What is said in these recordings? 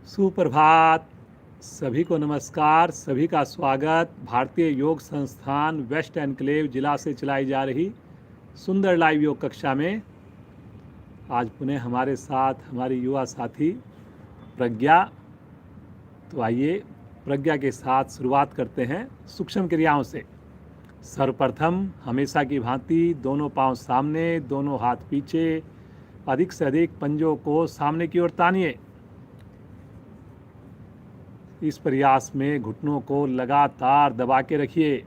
सुप्रभात। सभी को नमस्कार। सभी का स्वागत भारतीय योग संस्थान वेस्ट एनक्लेव जिला से चलाई जा रही सुंदर लाइव योग कक्षा में। आज पुनः हमारे साथ हमारी युवा साथी प्रज्ञा। तो आइए प्रज्ञा के साथ शुरुआत करते हैं सूक्ष्म क्रियाओं से। सर्वप्रथम हमेशा की भांति दोनों पांव सामने, दोनों हाथ पीछे, अधिक से अधिक पंजों को सामने की ओर तानिए। इस प्रयास में घुटनों को लगातार दबा के रखिए।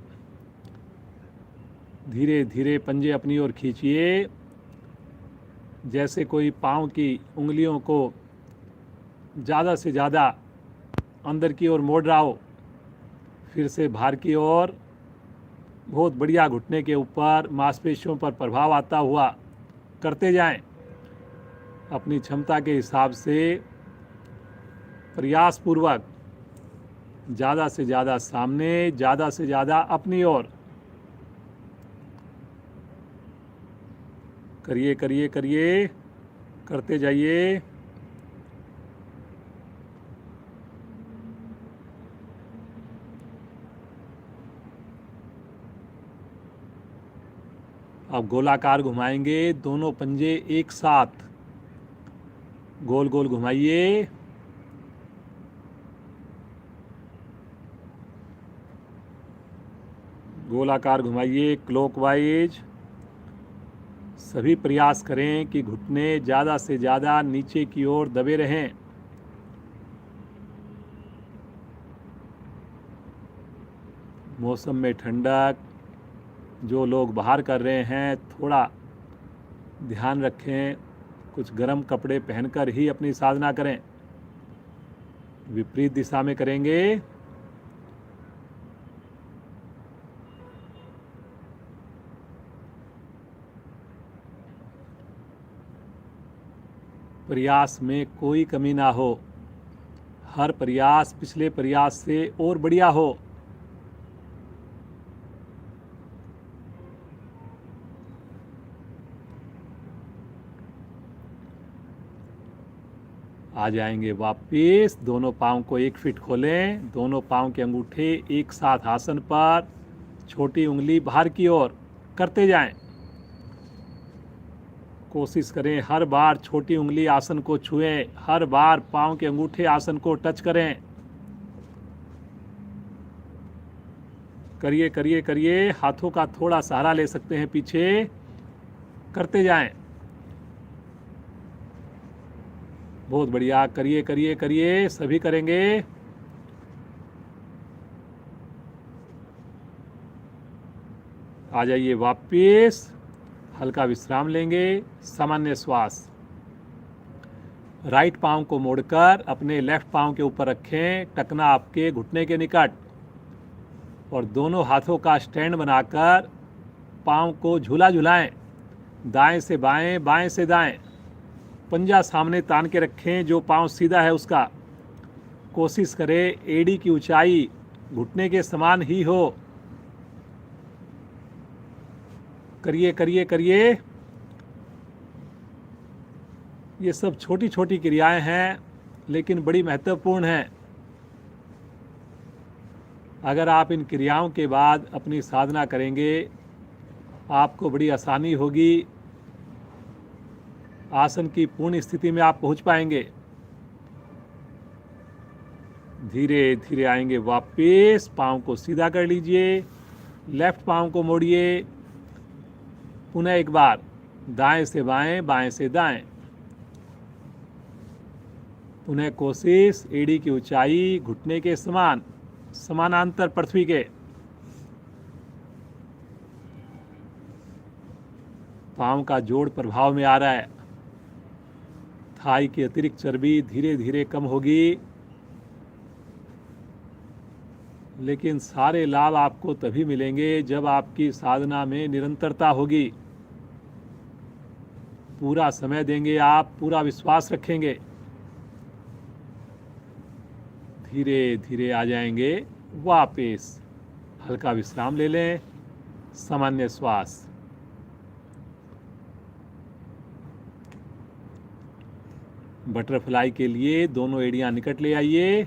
धीरे धीरे पंजे अपनी ओर खींचिए, जैसे कोई पाँव की उंगलियों को ज़्यादा से ज़्यादा अंदर की ओर मोड़ रहा हो। फिर से बाहर की ओर। बहुत बढ़िया। घुटने के ऊपर मांसपेशियों पर प्रभाव आता हुआ करते जाएं। अपनी क्षमता के हिसाब से प्रयासपूर्वक ज़्यादा से ज़्यादा सामने, ज़्यादा से ज़्यादा अपनी ओर। करिए करिए करिए, करते जाइए। अब गोलाकार घुमाएंगे, दोनों पंजे एक साथ गोल गोल घुमाइए। गोलाकार घुमाइए क्लॉकवाइज। सभी प्रयास करें कि घुटने ज़्यादा से ज़्यादा नीचे की ओर दबे रहें। मौसम में ठंडक, जो लोग बाहर कर रहे हैं थोड़ा ध्यान रखें। कुछ गर्म कपड़े पहनकर ही अपनी साधना करें। विपरीत दिशा में करेंगे। प्रयास में कोई कमी ना हो। हर प्रयास पिछले प्रयास से और बढ़िया हो। आ जाएंगे वापिस। दोनों पाँव को 1 फीट खोलें। दोनों पाँव के अंगूठे एक साथ आसन पर, छोटी उंगली बाहर की ओर करते जाएं। कोशिश करें हर बार छोटी उंगली आसन को छुएं। हर बार पाँव के अंगूठे आसन को टच करें। करिए करिए करिए। हाथों का थोड़ा सहारा ले सकते हैं पीछे। करते जाएं। बहुत बढ़िया। करिए करिए करिए। सभी करेंगे। आ जाइए वापिस। हल्का विश्राम लेंगे। सामान्य श्वास। राइट पाँव को मोड़कर अपने लेफ्ट पाँव के ऊपर रखें, टखना आपके घुटने के निकट। और दोनों हाथों का स्टैंड बनाकर पाँव को झूला झुलाएं। दाएं से बाएं, बाएं से दाएं। पंजा सामने तान के रखें, जो पाँव सीधा है उसका। कोशिश करें एड़ी की ऊंचाई घुटने के समान ही हो। करिए करिए करिए। ये सब छोटी छोटी क्रियाएं हैं, लेकिन बड़ी महत्वपूर्ण हैं। अगर आप इन क्रियाओं के बाद अपनी साधना करेंगे, आपको बड़ी आसानी होगी। आसन की पूर्ण स्थिति में आप पहुंच पाएंगे। धीरे धीरे आएंगे वापस। पाँव को सीधा कर लीजिए। लेफ्ट पाँव को मोड़िए। पुनः एक बार दाएं से बाएं, बाएं से दाएं। पुनः कोशिश एड़ी की ऊंचाई घुटने के समान, समानांतर पृथ्वी के। पाँव का जोड़ प्रभाव में आ रहा है। थाई की अतिरिक्त चर्बी धीरे धीरे कम होगी। लेकिन सारे लाभ आपको तभी मिलेंगे जब आपकी साधना में निरंतरता होगी। पूरा समय देंगे आप, पूरा विश्वास रखेंगे। धीरे धीरे आ जाएंगे वापस। हल्का विश्राम ले लें। सामान्य श्वास। बटरफ्लाई के लिए दोनों एड़ियाँ निकट ले आइए।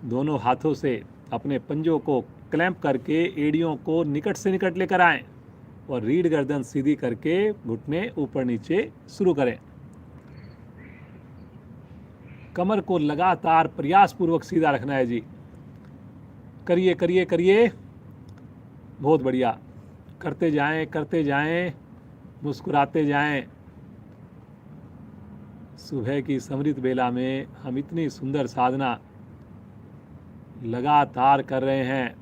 दोनों हाथों से अपने पंजों को क्लैंप करके एड़ियों को निकट से निकट लेकर आएं और रीढ़ गर्दन सीधी करके घुटने ऊपर नीचे शुरू करें। कमर को लगातार प्रयासपूर्वक सीधा रखना है जी। करिए करिए करिए, बहुत बढ़िया। करते जाएं, मुस्कुराते जाएं। सुबह की समृद्ध बेला में हम इतनी सुंदर साधना लगातार कर रहे हैं।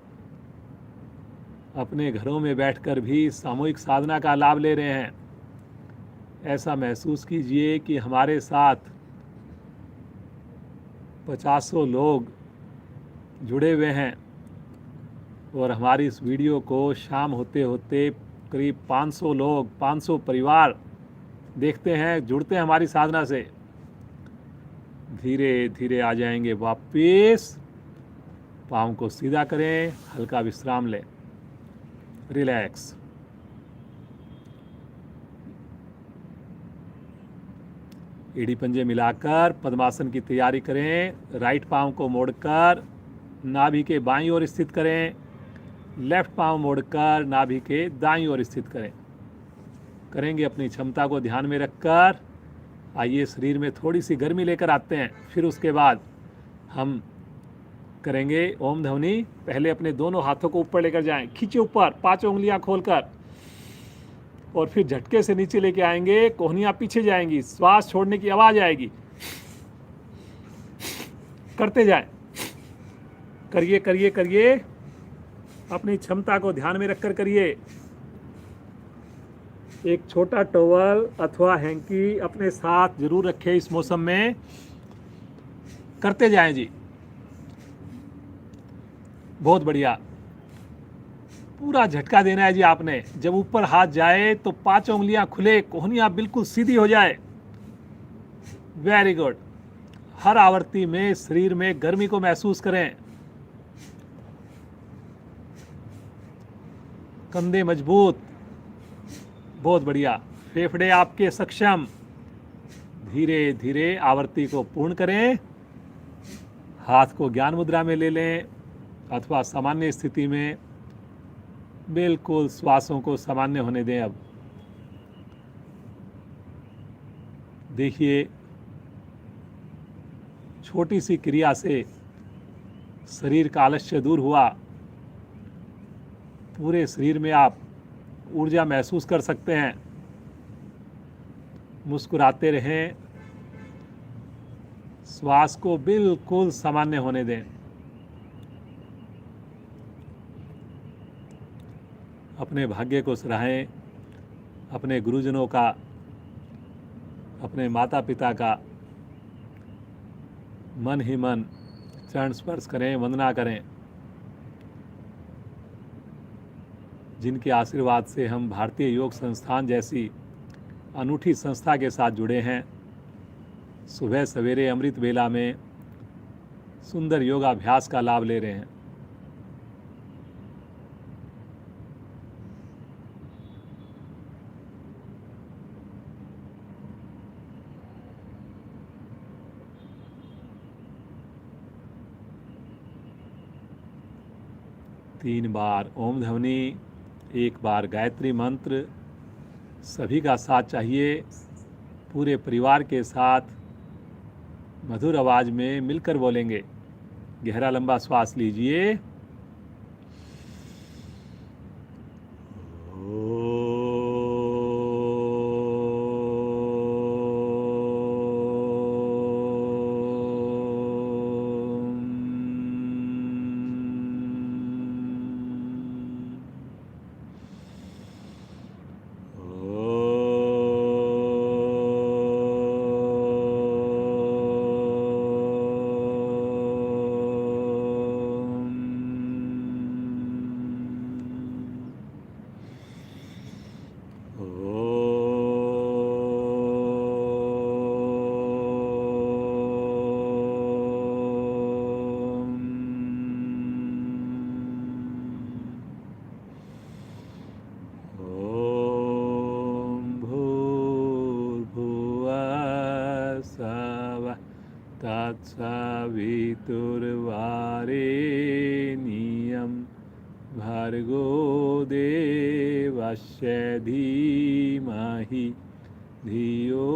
अपने घरों में बैठकर भी सामूहिक साधना का लाभ ले रहे हैं। ऐसा महसूस कीजिए कि हमारे साथ 50 लोग जुड़े हुए हैं और हमारी इस वीडियो को शाम होते होते करीब 500 लोग, 500 परिवार देखते हैं, जुड़ते हैं हमारी साधना से। धीरे धीरे आ जाएंगे वापस। पाँव को सीधा करें, हल्का विश्राम लें, रिलैक्स। एड़ी पंजे मिलाकर पद्मासन की तैयारी करें। राइट पाँव को मोड़कर नाभि के बाईं ओर स्थित करें। लेफ्ट पाँव मोड़कर नाभि के दाईं ओर स्थित करें। करेंगे अपनी क्षमता को ध्यान में रखकर। आइए शरीर में थोड़ी सी गर्मी लेकर आते हैं। फिर उसके बाद हम करेंगे ओम ध्वनि। पहले अपने दोनों हाथों को ऊपर लेकर जाएं, खींचे ऊपर 5 उंगलियां खोलकर, और फिर झटके से नीचे लेके आएंगे। कोहनियां पीछे जाएंगी, श्वास छोड़ने की आवाज आएगी। करते जाएं, करिए करिए करिए, अपनी क्षमता को ध्यान में रखकर करिए। एक छोटा टॉवल अथवा हैंकी अपने साथ जरूर रखें इस मौसम में। करते जाएं जी, बहुत बढ़िया। पूरा झटका देना है जी आपने। जब ऊपर हाथ जाए तो 5 उंगलियां खुले, कोहनियां बिल्कुल सीधी हो जाए। Very good. हर आवृत्ति में शरीर में गर्मी को महसूस करें। कंधे मजबूत, बहुत बढ़िया। फेफड़े आपके सक्षम। धीरे धीरे आवृत्ति को पूर्ण करें। हाथ को ज्ञान मुद्रा में ले लें अथवा सामान्य स्थिति में। बिल्कुल श्वासों को सामान्य होने दें। अब देखिए, छोटी सी क्रिया से शरीर का आलस्य दूर हुआ। पूरे शरीर में आप ऊर्जा महसूस कर सकते हैं। मुस्कुराते रहें, श्वास को बिल्कुल सामान्य होने दें। अपने भाग्य को सराहें, अपने गुरुजनों का, अपने माता पिता का मन ही मन चरण स्पर्श करें, वंदना करें, जिनके आशीर्वाद से हम भारतीय योग संस्थान जैसी अनूठी संस्था के साथ जुड़े हैं। सुबह सवेरे अमृत बेला में सुंदर योगाभ्यास का लाभ ले रहे हैं। तीन बार ओम ध्वनि, 1 बार गायत्री मंत्र। सभी का साथ चाहिए। पूरे परिवार के साथ मधुर आवाज में मिलकर बोलेंगे। गहरा लंबा श्वास लीजिए। तत्सवितुर्वरेण्यं भर्गो देवस्य धीमहि धियो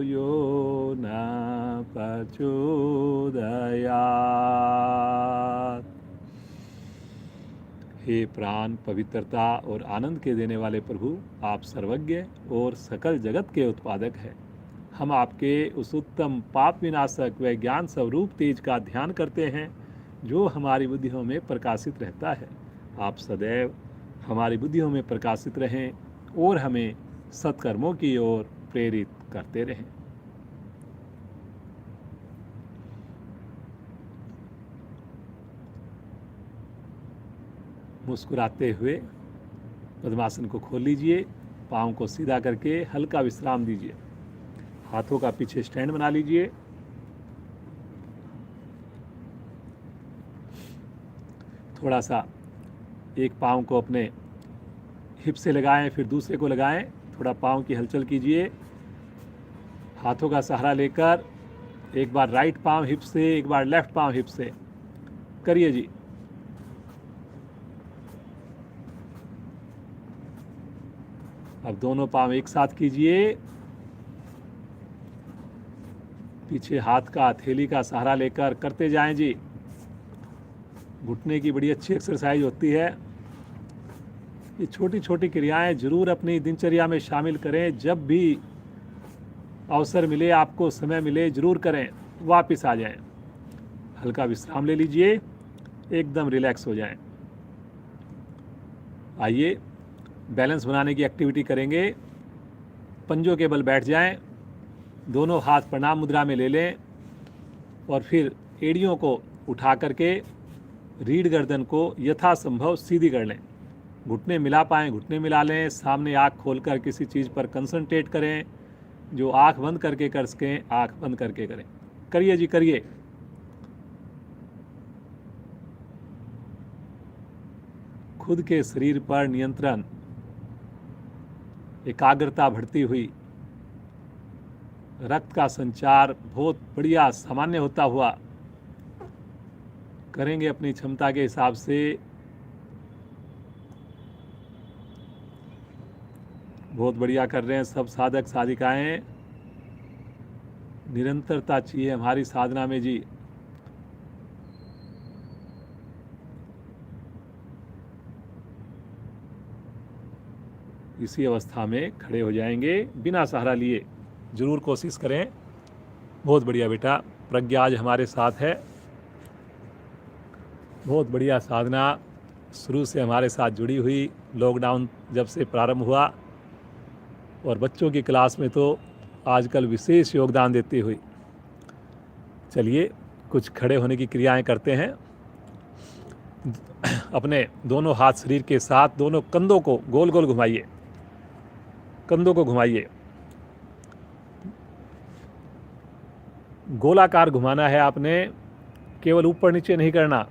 यो न प्रचोदयात्। हे प्राण पवित्रता और आनंद के देने वाले प्रभु, आप सर्वज्ञ और सकल जगत के उत्पादक हैं। हम आपके उस उत्तम पाप विनाशक व ज्ञान स्वरूप तेज का ध्यान करते हैं जो हमारी बुद्धियों में प्रकाशित रहता है। आप सदैव हमारी बुद्धियों में प्रकाशित रहें और हमें सत्कर्मों की ओर प्रेरित करते रहें। मुस्कुराते हुए पद्मासन को खोल लीजिए, पाँव को सीधा करके हल्का विश्राम दीजिए। हाथों का पीछे स्टैंड बना लीजिए। थोड़ा सा एक पाँव को अपने हिप से लगाएं, फिर दूसरे को लगाएं। थोड़ा पाँव की हलचल कीजिए। हाथों का सहारा लेकर एक बार राइट पाँव हिप से, एक बार लेफ्ट पाँव हिप से करिए जी। अब दोनों पाँव एक साथ कीजिए। पीछे हाथ का हथेली का सहारा लेकर करते जाएं जी। घुटने की बड़ी अच्छी एक्सरसाइज होती है। ये छोटी छोटी क्रियाएं जरूर अपनी दिनचर्या में शामिल करें। जब भी अवसर मिले, आपको समय मिले, जरूर करें। वापस आ जाएं, हल्का विश्राम ले लीजिए, एकदम रिलैक्स हो जाएं। आइए बैलेंस बनाने की एक्टिविटी करेंगे। पंजों के बल बैठ जाएं, दोनों हाथ प्रणाम मुद्रा में ले लें और फिर एड़ियों को उठा करके रीढ़ गर्दन को यथासंभव सीधी कर लें। घुटने मिला पाएँ घुटने मिला लें। सामने आँख खोलकर किसी चीज़ पर कंसंट्रेट करें। जो आँख बंद करके कर सकें, आँख बंद करके करें। करिए जी, करिए। खुद के शरीर पर नियंत्रण, एकाग्रता बढ़ती हुई, रक्त का संचार बहुत बढ़िया सामान्य होता हुआ करेंगे अपनी क्षमता के हिसाब से। बहुत बढ़िया कर रहे हैं सब साधक साधिकाएं। निरंतरता चाहिए हमारी साधना में जी। इसी अवस्था में खड़े हो जाएंगे बिना सहारा लिए। जरूर कोशिश करें। बहुत बढ़िया बेटा, प्रज्ञा आज हमारे साथ है। बहुत बढ़िया साधना शुरू से हमारे साथ जुड़ी हुई। लॉकडाउन जब से प्रारंभ हुआ और बच्चों की क्लास में तो आजकल विशेष योगदान देती हुई। चलिए कुछ खड़े होने की क्रियाएं करते हैं। अपने दोनों हाथ शरीर के साथ दोनों कंधों को गोल गोल घुमाइए। कंधों को घुमाइए। गोलाकार घुमाना है आपने, केवल ऊपर नीचे नहीं करना,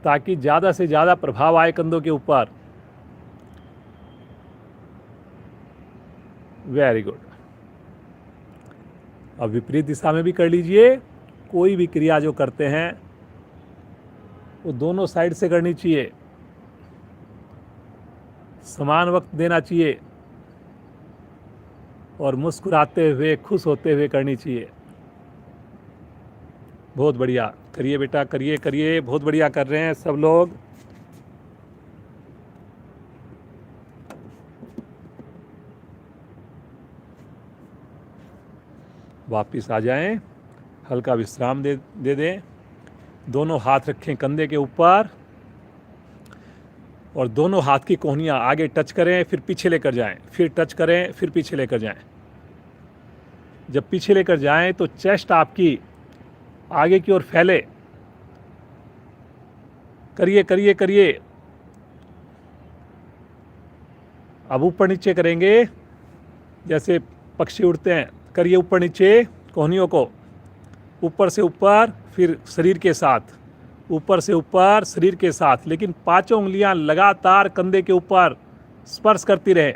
ताकि ज़्यादा से ज़्यादा प्रभाव आए कंधों के ऊपर। Very good. अब विपरीत दिशा में भी कर लीजिए। कोई भी क्रिया जो करते हैं वो दोनों साइड से करनी चाहिए, समान वक्त देना चाहिए और मुस्कुराते हुए, खुश होते हुए करनी चाहिए। बहुत बढ़िया, करिए बेटा, करिए करिए। बहुत बढ़िया कर रहे हैं सब लोग। वापिस आ जाएं, हल्का विश्राम दे दें। दोनों हाथ रखें कंधे के ऊपर और दोनों हाथ की कोहनियाँ आगे टच करें, फिर पीछे लेकर जाएं, फिर टच करें, फिर पीछे लेकर जाएं। जब पीछे लेकर जाएं तो चेस्ट आपकी आगे की ओर फैले। करिए करिए करिए। अब ऊपर नीचे करेंगे जैसे पक्षी उड़ते हैं। करिए ऊपर नीचे कोहनियों को, ऊपर से ऊपर, फिर शरीर के साथ, ऊपर से ऊपर शरीर के साथ, लेकिन पांचों उंगलियां लगातार कंधे के ऊपर स्पर्श करती रहे।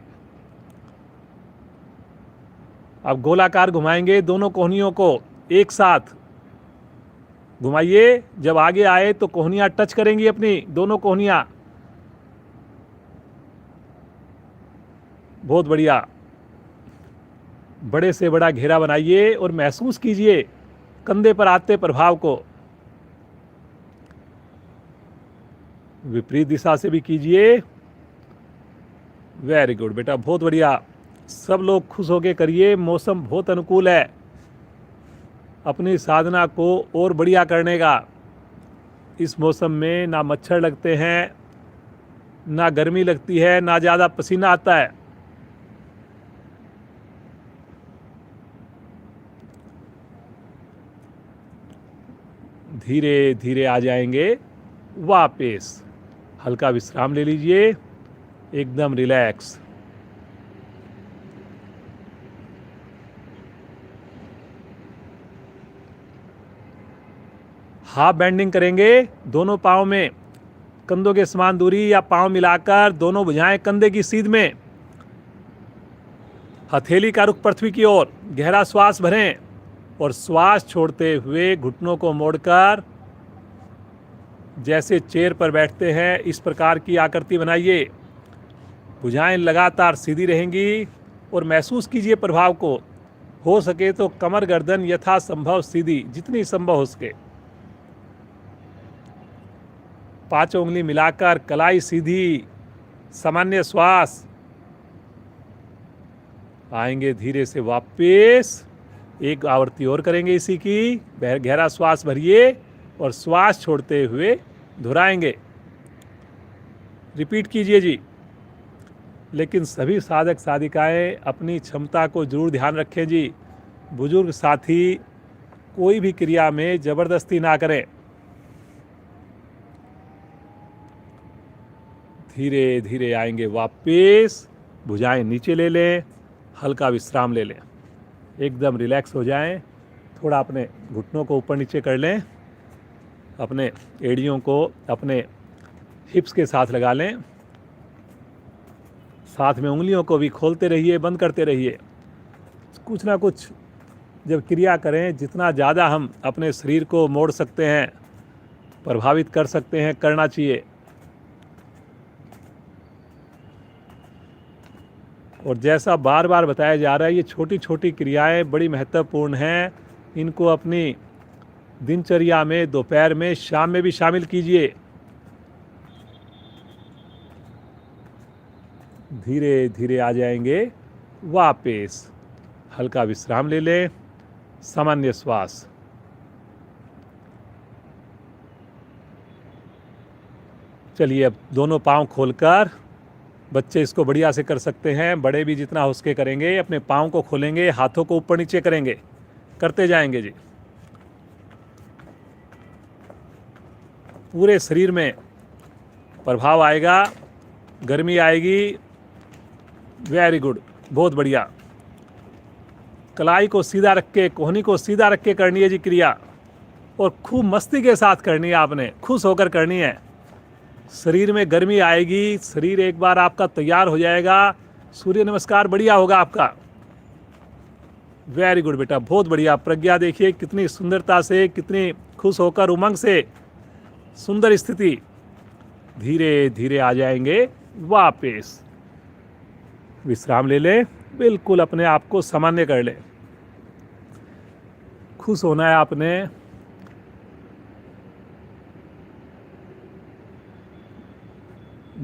अब गोलाकार घुमाएंगे दोनों कोहनियों को एक साथ घुमाइए। जब आगे आए तो कोहनियाँ टच करेंगी अपनी दोनों कोहनियाँ। बहुत बढ़िया। बड़े से बड़ा घेरा बनाइए और महसूस कीजिए कंधे पर आते प्रभाव को। विपरीत दिशा से भी कीजिए। वेरी गुड बेटा, बहुत बढ़िया। सब लोग खुश होके करिए, मौसम बहुत अनुकूल है अपनी साधना को और बढ़िया करने का। इस मौसम में ना मच्छर लगते हैं, ना गर्मी लगती है, ना ज़्यादा पसीना आता है। धीरे धीरे आ जाएंगे वापस। हल्का विश्राम ले लीजिए, एकदम रिलैक्स। हाफ बेंडिंग करेंगे दोनों पाँव में, कंधों के समान दूरी या पाँव मिलाकर दोनों भुजाएं कंधे की सीध में। हथेली का रुख पृथ्वी की ओर। गहरा श्वास भरें और श्वास छोड़ते हुए घुटनों को मोड़कर जैसे चेयर पर बैठते हैं इस प्रकार की आकृति बनाइए। भुजाएं लगातार सीधी रहेंगी और महसूस कीजिए प्रभाव को। हो सके तो कमर गर्दन यथासंभव सीधी, जितनी संभव हो सके। पांचों उंगली मिलाकर कलाई सीधी, सामान्य श्वास। आएंगे धीरे से वापस। एक आवृत्ति और करेंगे इसी की। गहरा श्वास भरिए और श्वास छोड़ते हुए दोहराएंगे। रिपीट कीजिए जी। लेकिन सभी साधक साधिकाएं अपनी क्षमता को जरूर ध्यान रखें जी। बुजुर्ग साथी कोई भी क्रिया में जबरदस्ती ना करें। धीरे धीरे आएंगे वापस। भुजाएं नीचे ले लें, हल्का विश्राम ले लें, एकदम रिलैक्स हो जाएं। थोड़ा अपने घुटनों को ऊपर नीचे कर लें, अपने एड़ियों को अपने हिप्स के साथ लगा लें। साथ में उंगलियों को भी खोलते रहिए, बंद करते रहिए। कुछ ना कुछ जब क्रिया करें, जितना ज़्यादा हम अपने शरीर को मोड़ सकते हैं, प्रभावित कर सकते हैं, करना चाहिए। और जैसा बार बार बताया जा रहा है, ये छोटी छोटी क्रियाएं बड़ी महत्वपूर्ण हैं। इनको अपनी दिनचर्या में, दोपहर में, शाम में भी शामिल कीजिए। धीरे धीरे आ जाएंगे वापस। हल्का विश्राम ले लें, सामान्य श्वास। चलिए अब दोनों पांव खोलकर, बच्चे इसको बढ़िया से कर सकते हैं, बड़े भी जितना हो सके करेंगे। अपने पाँव को खोलेंगे, हाथों को ऊपर नीचे करेंगे, करते जाएंगे जी। पूरे शरीर में प्रभाव आएगा, गर्मी आएगी। वेरी गुड, बहुत बढ़िया। कलाई को सीधा रख के, कोहनी को सीधा रख के करनी है जी क्रिया, और खूब मस्ती के साथ करनी है। आपने खुश होकर करनी है। शरीर में गर्मी आएगी, शरीर एक बार आपका तैयार हो जाएगा, सूर्य नमस्कार बढ़िया होगा आपका। वेरी गुड बेटा, बहुत बढ़िया। प्रज्ञा देखिए कितनी सुंदरता से, कितनी खुश होकर, उमंग से, सुंदर स्थिति। धीरे धीरे आ जाएंगे वापस। विश्राम ले लें, बिल्कुल अपने आप को सामान्य कर लें। खुश होना है आपने।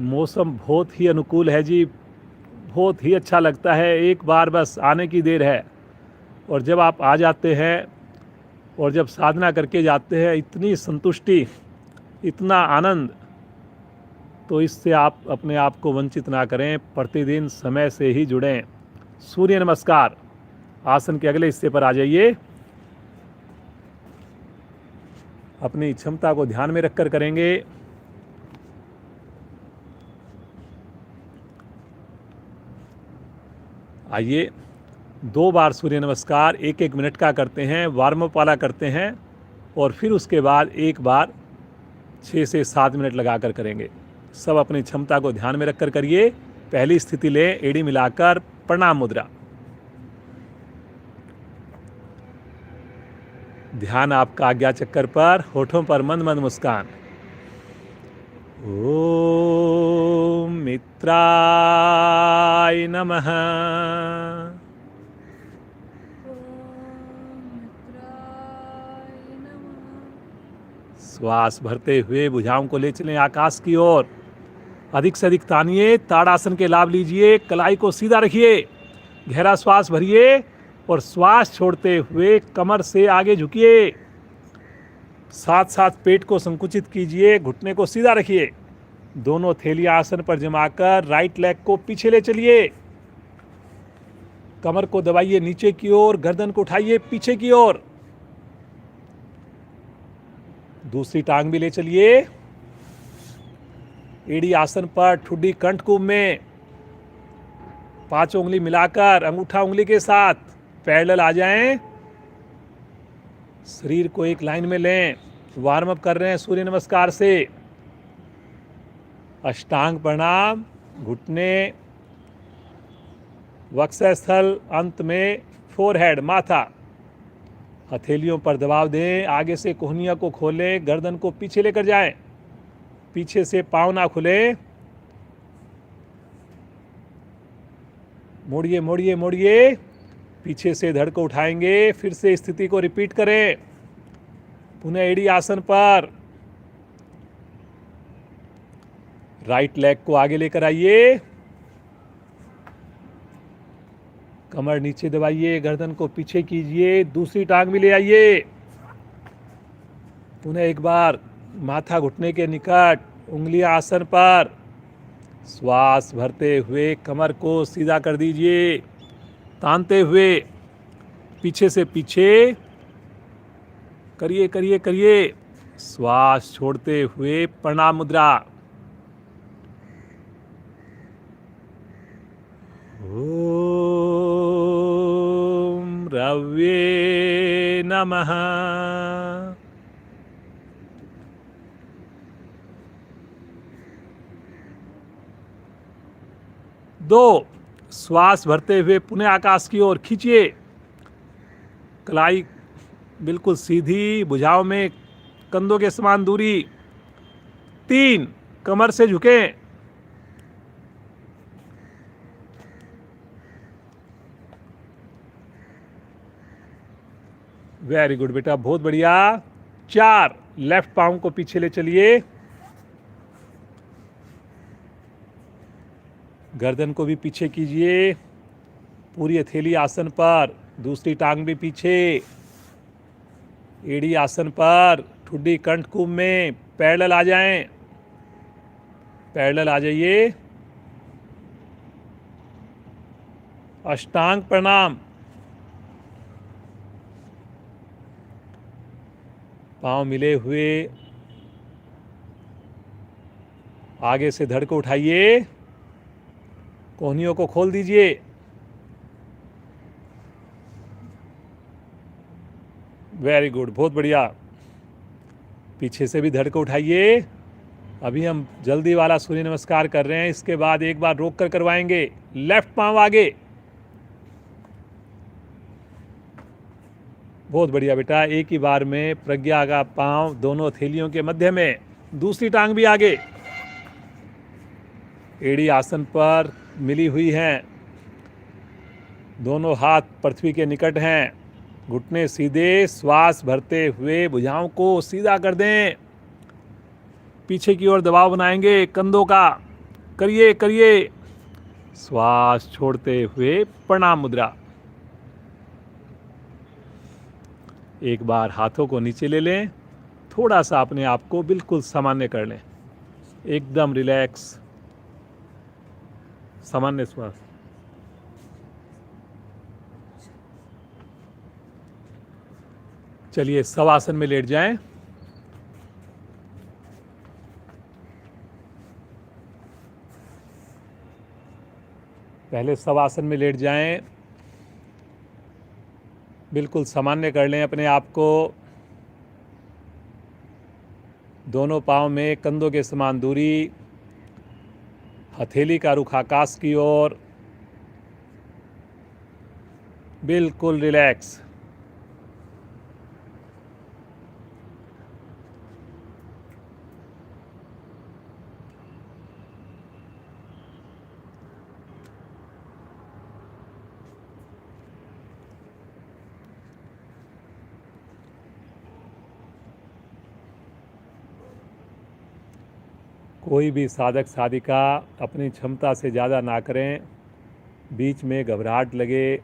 मौसम बहुत ही अनुकूल है जी, बहुत ही अच्छा लगता है। एक बार बस आने की देर है। और जब आप आ जाते हैं और जब साधना करके जाते हैं, इतनी संतुष्टि, इतना आनंद, तो इससे आप अपने आप को वंचित ना करें। प्रतिदिन समय से ही जुड़ें। सूर्य नमस्कार आसन के अगले हिस्से पर आ जाइए। अपनी क्षमता को ध्यान में रखकर करेंगे। आइए 2 बार सूर्य नमस्कार 1-1 मिनट का करते हैं, वार्म अप वाला करते हैं, और फिर उसके बाद एक बार 6 से 7 मिनट लगाकर करेंगे। सब अपनी क्षमता को ध्यान में रखकर करिए। पहली स्थिति लें, एड़ी मिलाकर प्रणाम मुद्रा। ध्यान आपका आज्ञा चक्कर पर, होठों पर मंद मंद मुस्कान। ओम मित्राय नमः। श्वास भरते हुए भुजाओं को ले चलें आकाश की ओर। अधिक से अधिक तानिए, ताड़ासन के लाभ लीजिए, कलाई को सीधा रखिए, गहरा श्वास भरिए और श्वास छोड़ते हुए कमर से आगे झुकिए। साथ साथ पेट को संकुचित कीजिए, घुटने को सीधा रखिए, दोनों थैलियां आसन पर जमाकर राइट लेग को पीछे ले चलिए। कमर को दबाइए नीचे की ओर, गर्दन को उठाइए पीछे की ओर। दूसरी टांग भी ले चलिए। एड़ी आसन पर ठुड्डी कंठ कुंभ में पांचों उंगली मिलाकर अंगूठा उंगली के साथ पैरेलल आ जाएं। शरीर को एक लाइन में लें। वार्म अप कर रहे हैं सूर्य नमस्कार से। अष्टांग प्रणाम, घुटने, वक्षस्थल, अंत में फोरहेड, माथा। हथेलियों पर दबाव दें, आगे से कोहनिया को खोलें, गर्दन को पीछे लेकर जाएं, पीछे से पांव ना खुले। मोड़िए मोड़िए मोड़िए, पीछे से धड़ को उठाएंगे। फिर से स्थिति को रिपीट करें। पुनः एड़ी आसन पर राइट लेग को आगे लेकर आइए, कमर नीचे दबाइए, गर्दन को पीछे कीजिए, दूसरी टांग भी ले आइए। पुनः एक बार माथा घुटने के निकट, उंगलियां आसन पर। श्वास भरते हुए कमर को सीधा कर दीजिए, तानते हुए पीछे से पीछे करिए करिए करिए। श्वास छोड़ते हुए प्रणाम मुद्रा। ओम रव्ये नमः। दो, श्वास भरते हुए पुनः आकाश की ओर खींचिए। कलाई बिल्कुल सीधी, भुजाओं में कंधों के समान दूरी। 3, कमर से झुकें। वेरी गुड बेटा, बहुत बढ़िया। 4, लेफ्ट पाँव को पीछे ले चलिए, गर्दन को भी पीछे कीजिए, पूरी हथेली आसन पर, दूसरी टांग भी पीछे, एड़ी आसन पर, ठुड्डी कंठ कुंभ में पैरेलल आ जाएं, पैरेलल आ जाइए। अष्टांग प्रणाम। पांव मिले हुए, आगे से धड़ को उठाइए, कोहनियों को खोल दीजिए। वेरी गुड, बहुत बढ़िया। पीछे से भी धड़ को उठाइए। अभी हम जल्दी वाला सूर्य नमस्कार कर रहे हैं, इसके बाद एक बार रोक कर करवाएंगे। लेफ्ट पांव आगे। बहुत बढ़िया बेटा, एक ही बार में प्रज्ञा का पांव दोनों हथेलियों के मध्य में, दूसरी टांग भी आगे। एड़ी आसन पर मिली हुई हैं, दोनों हाथ पृथ्वी के निकट हैं, घुटने सीधे। श्वास भरते हुए भुजाओं को सीधा कर दें, पीछे की ओर दबाव बनाएंगे कंधों का। करिए करिए। श्वास छोड़ते हुए प्रणाम मुद्रा। एक बार हाथों को नीचे ले लें, थोड़ा सा अपने आप को बिल्कुल सामान्य कर लें, एकदम रिलैक्स, सामान्य श्वास। चलिए शवासन में लेट जाएं। पहले शवासन में लेट जाएं, बिल्कुल सामान्य कर लें अपने आप को। दोनों पांव में कंधों के समान दूरी, हथेली का रुख आकाश की ओर, बिल्कुल रिलैक्स। कोई भी साधक साधिका अपनी क्षमता से ज़्यादा ना करें। बीच में घबराहट लगे,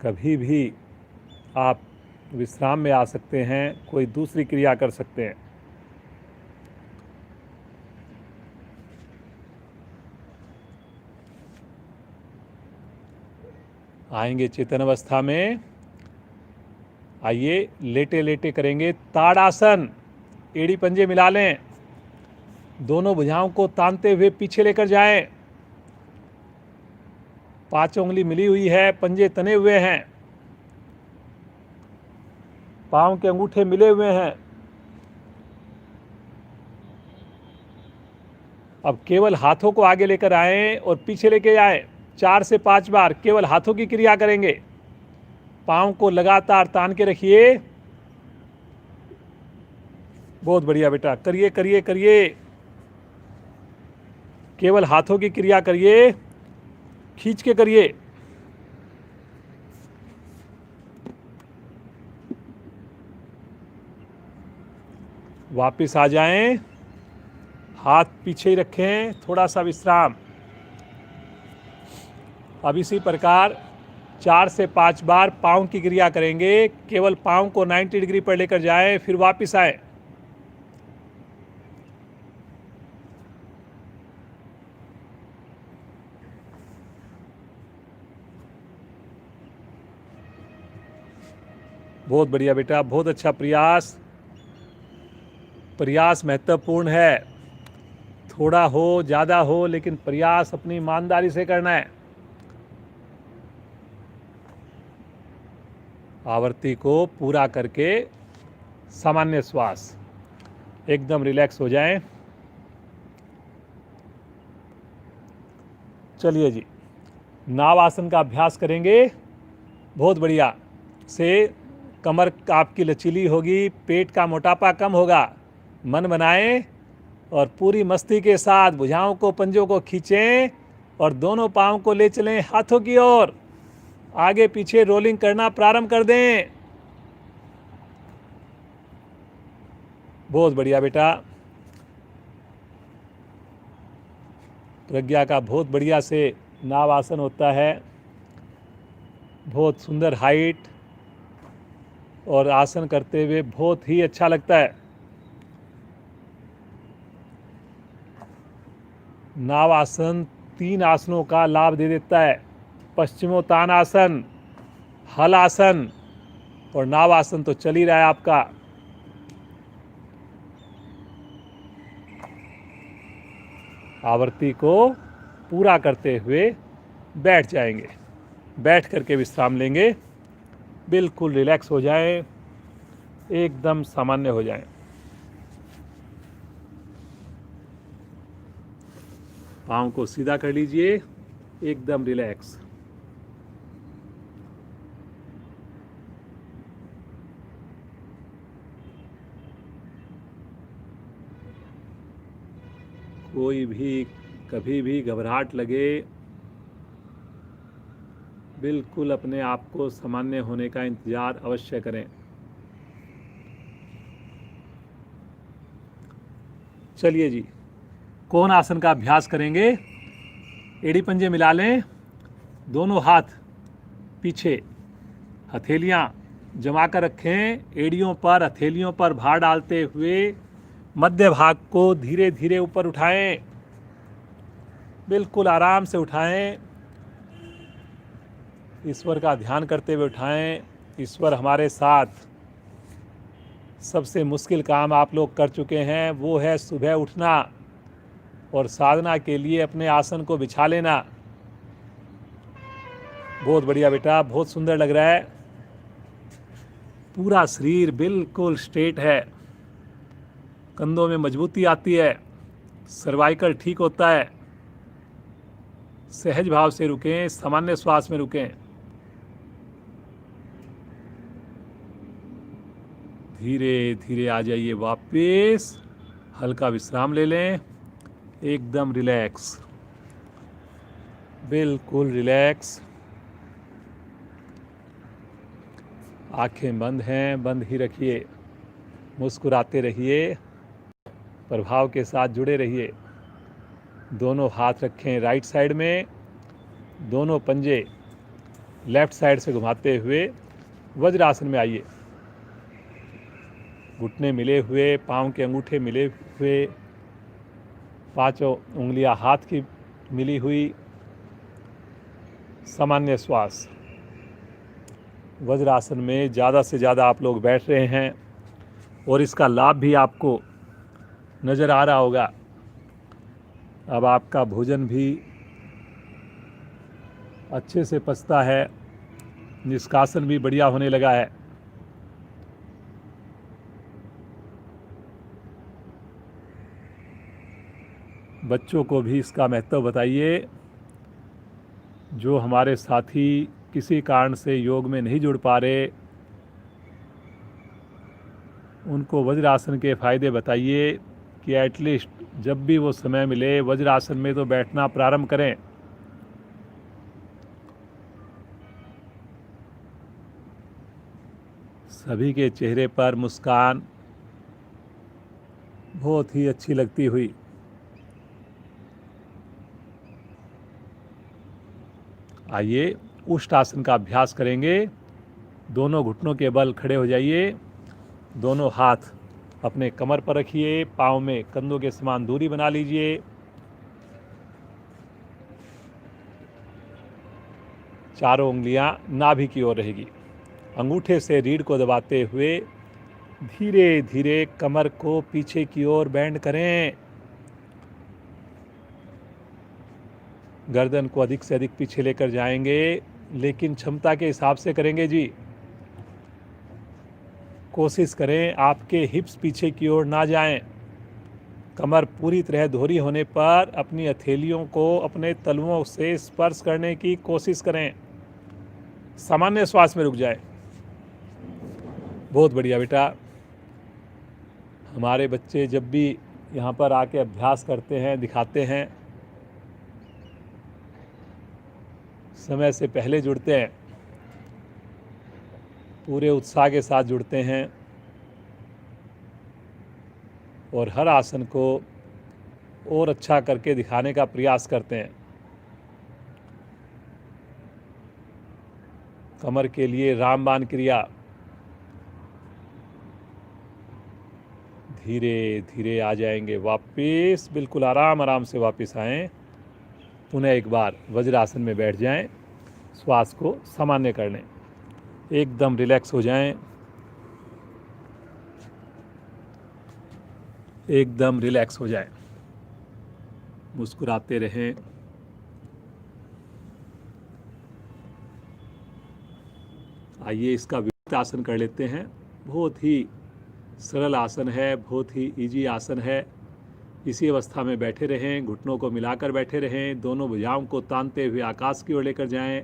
कभी भी आप विश्राम में आ सकते हैं, कोई दूसरी क्रिया कर सकते हैं। आएंगे चेतन अवस्था में। आइए लेटे लेटे करेंगे ताड़ासन। एड़ी पंजे मिला लें, दोनों भुजाओं को तानते हुए पीछे लेकर जाएं। पांचों उंगली मिली हुई है, पंजे तने हुए हैं, पांव के अंगूठे मिले हुए हैं। अब केवल हाथों को आगे लेकर आएं और पीछे लेके जाएं। 4 से 5 बार केवल हाथों की क्रिया करेंगे। पांव को लगातार तान के रखिए। बहुत बढ़िया बेटा, करिए करिए करिए। केवल हाथों की क्रिया करिए, खींच के करिए। वापिस आ जाएं, हाथ पीछे ही रखें, थोड़ा सा विश्राम। अब इसी प्रकार 4 से 5 बार पाँव की क्रिया करेंगे। केवल पाँव को 90 डिग्री पर लेकर जाएं, फिर वापिस आए। बहुत बढ़िया बेटा, बहुत अच्छा प्रयास। प्रयास महत्वपूर्ण है, थोड़ा हो ज़्यादा हो, लेकिन प्रयास अपनी ईमानदारी से करना है। आवृत्ति को पूरा करके सामान्य श्वास, एकदम रिलैक्स हो जाएं। चलिए जी, नाव आसन का अभ्यास करेंगे। बहुत बढ़िया से कमर आपकी लचीली होगी, पेट का मोटापा कम होगा। मन बनाएं और पूरी मस्ती के साथ भुजाओं को, पंजों को खींचें और दोनों पाँव को ले चलें हाथों की ओर। आगे पीछे रोलिंग करना प्रारंभ कर दें। बहुत बढ़िया बेटा, प्रज्ञा का बहुत बढ़िया से नाव आसन होता है। बहुत सुंदर हाइट, और आसन करते हुए बहुत ही अच्छा लगता है। नाव आसन 3 आसनों का लाभ दे देता है। पश्चिमोत्तानासन, हल आसन और नाव आसन तो चल ही रहा है आपका। आवृत्ति को पूरा करते हुए बैठ जाएंगे। बैठ करके विश्राम लेंगे। बिल्कुल रिलैक्स हो जाएं, एकदम सामान्य हो जाएं। पाँव को सीधा कर लीजिए, एकदम रिलैक्स। कोई भी कभी भी घबराहट लगे, बिल्कुल अपने आप को सामान्य होने का इंतजार अवश्य करें। चलिए जी, कोण आसन का अभ्यास करेंगे। एड़ी पंजे मिला लें, दोनों हाथ पीछे, हथेलियां जमा कर रखें। एड़ियों पर, हथेलियों पर भार डालते हुए मध्य भाग को धीरे धीरे ऊपर उठाएं। बिल्कुल आराम से उठाएं। ईश्वर का ध्यान करते हुए उठाएं। ईश्वर हमारे साथ। सबसे मुश्किल काम आप लोग कर चुके हैं, वो है सुबह उठना और साधना के लिए अपने आसन को बिछा लेना। बहुत बढ़िया बेटा, बहुत सुंदर लग रहा है। पूरा शरीर बिल्कुल स्ट्रेट है, कंधों में मजबूती आती है, सर्वाइकल ठीक होता है। सहज भाव से रुकें, सामान्य श्वास में रुकें। धीरे धीरे आ जाइए वापस, हल्का विश्राम ले लें। एकदम रिलैक्स, बिल्कुल रिलैक्स। आंखें बंद हैं, बंद ही रखिए। मुस्कुराते रहिए। प्रभाव के साथ जुड़े रहिए। दोनों हाथ रखें राइट साइड में, दोनों पंजे लेफ्ट साइड से घुमाते हुए वज्रासन में आइए। घुटने मिले हुए, पाँव के अंगूठे मिले हुए, पांचों उंगलियां हाथ की मिली हुई, सामान्य श्वास। वज्रासन में ज़्यादा से ज़्यादा आप लोग बैठ रहे हैं और इसका लाभ भी आपको नज़र आ रहा होगा। अब आपका भोजन भी अच्छे से पचता है, निष्कासन भी बढ़िया होने लगा है। बच्चों को भी इसका महत्व बताइए। जो हमारे साथी किसी कारण से योग में नहीं जुड़ पा रहे, उनको वज्रासन के फ़ायदे बताइए कि एटलीस्ट जब भी वो समय मिले वज्रासन में तो बैठना प्रारंभ करें। सभी के चेहरे पर मुस्कान बहुत ही अच्छी लगती हुई। आइए उष्ट आसन का अभ्यास करेंगे। दोनों घुटनों के बल खड़े हो जाइए, दोनों हाथ अपने कमर पर रखिए, पाँव में कंधों के समान दूरी बना लीजिए। चारों उंगलियां नाभि की ओर रहेगी। अंगूठे से रीढ़ को दबाते हुए धीरे धीरे कमर को पीछे की ओर बेंड करें। गर्दन को अधिक से अधिक पीछे लेकर जाएंगे, लेकिन क्षमता के हिसाब से करेंगे जी। कोशिश करें आपके हिप्स पीछे की ओर ना जाएं। कमर पूरी तरह दोहरी होने पर अपनी हथेलियों को अपने तलुओं से स्पर्श करने की कोशिश करें। सामान्य श्वास में रुक जाए। बहुत बढ़िया बेटा। हमारे बच्चे जब भी यहाँ पर आके अभ्यास करते हैं, दिखाते हैं, समय से पहले जुड़ते हैं, पूरे उत्साह के साथ जुड़ते हैं और हर आसन को और अच्छा करके दिखाने का प्रयास करते हैं। कमर के लिए रामबाण क्रिया। धीरे धीरे आ जाएंगे वापस, बिल्कुल आराम आराम से वापस आएं। पुनः एक बार वज्रासन में बैठ जाएं, श्वास को सामान्य कर लें, एकदम रिलैक्स हो जाएं, एकदम रिलैक्स हो जाएं, मुस्कुराते रहें। आइए इसका विपरीत आसन कर लेते हैं। बहुत ही सरल आसन है, बहुत ही इजी आसन है। इसी अवस्था में बैठे रहें, घुटनों को मिलाकर बैठे रहें, दोनों भुजाओं को तानते हुए आकाश की ओर लेकर जाएं।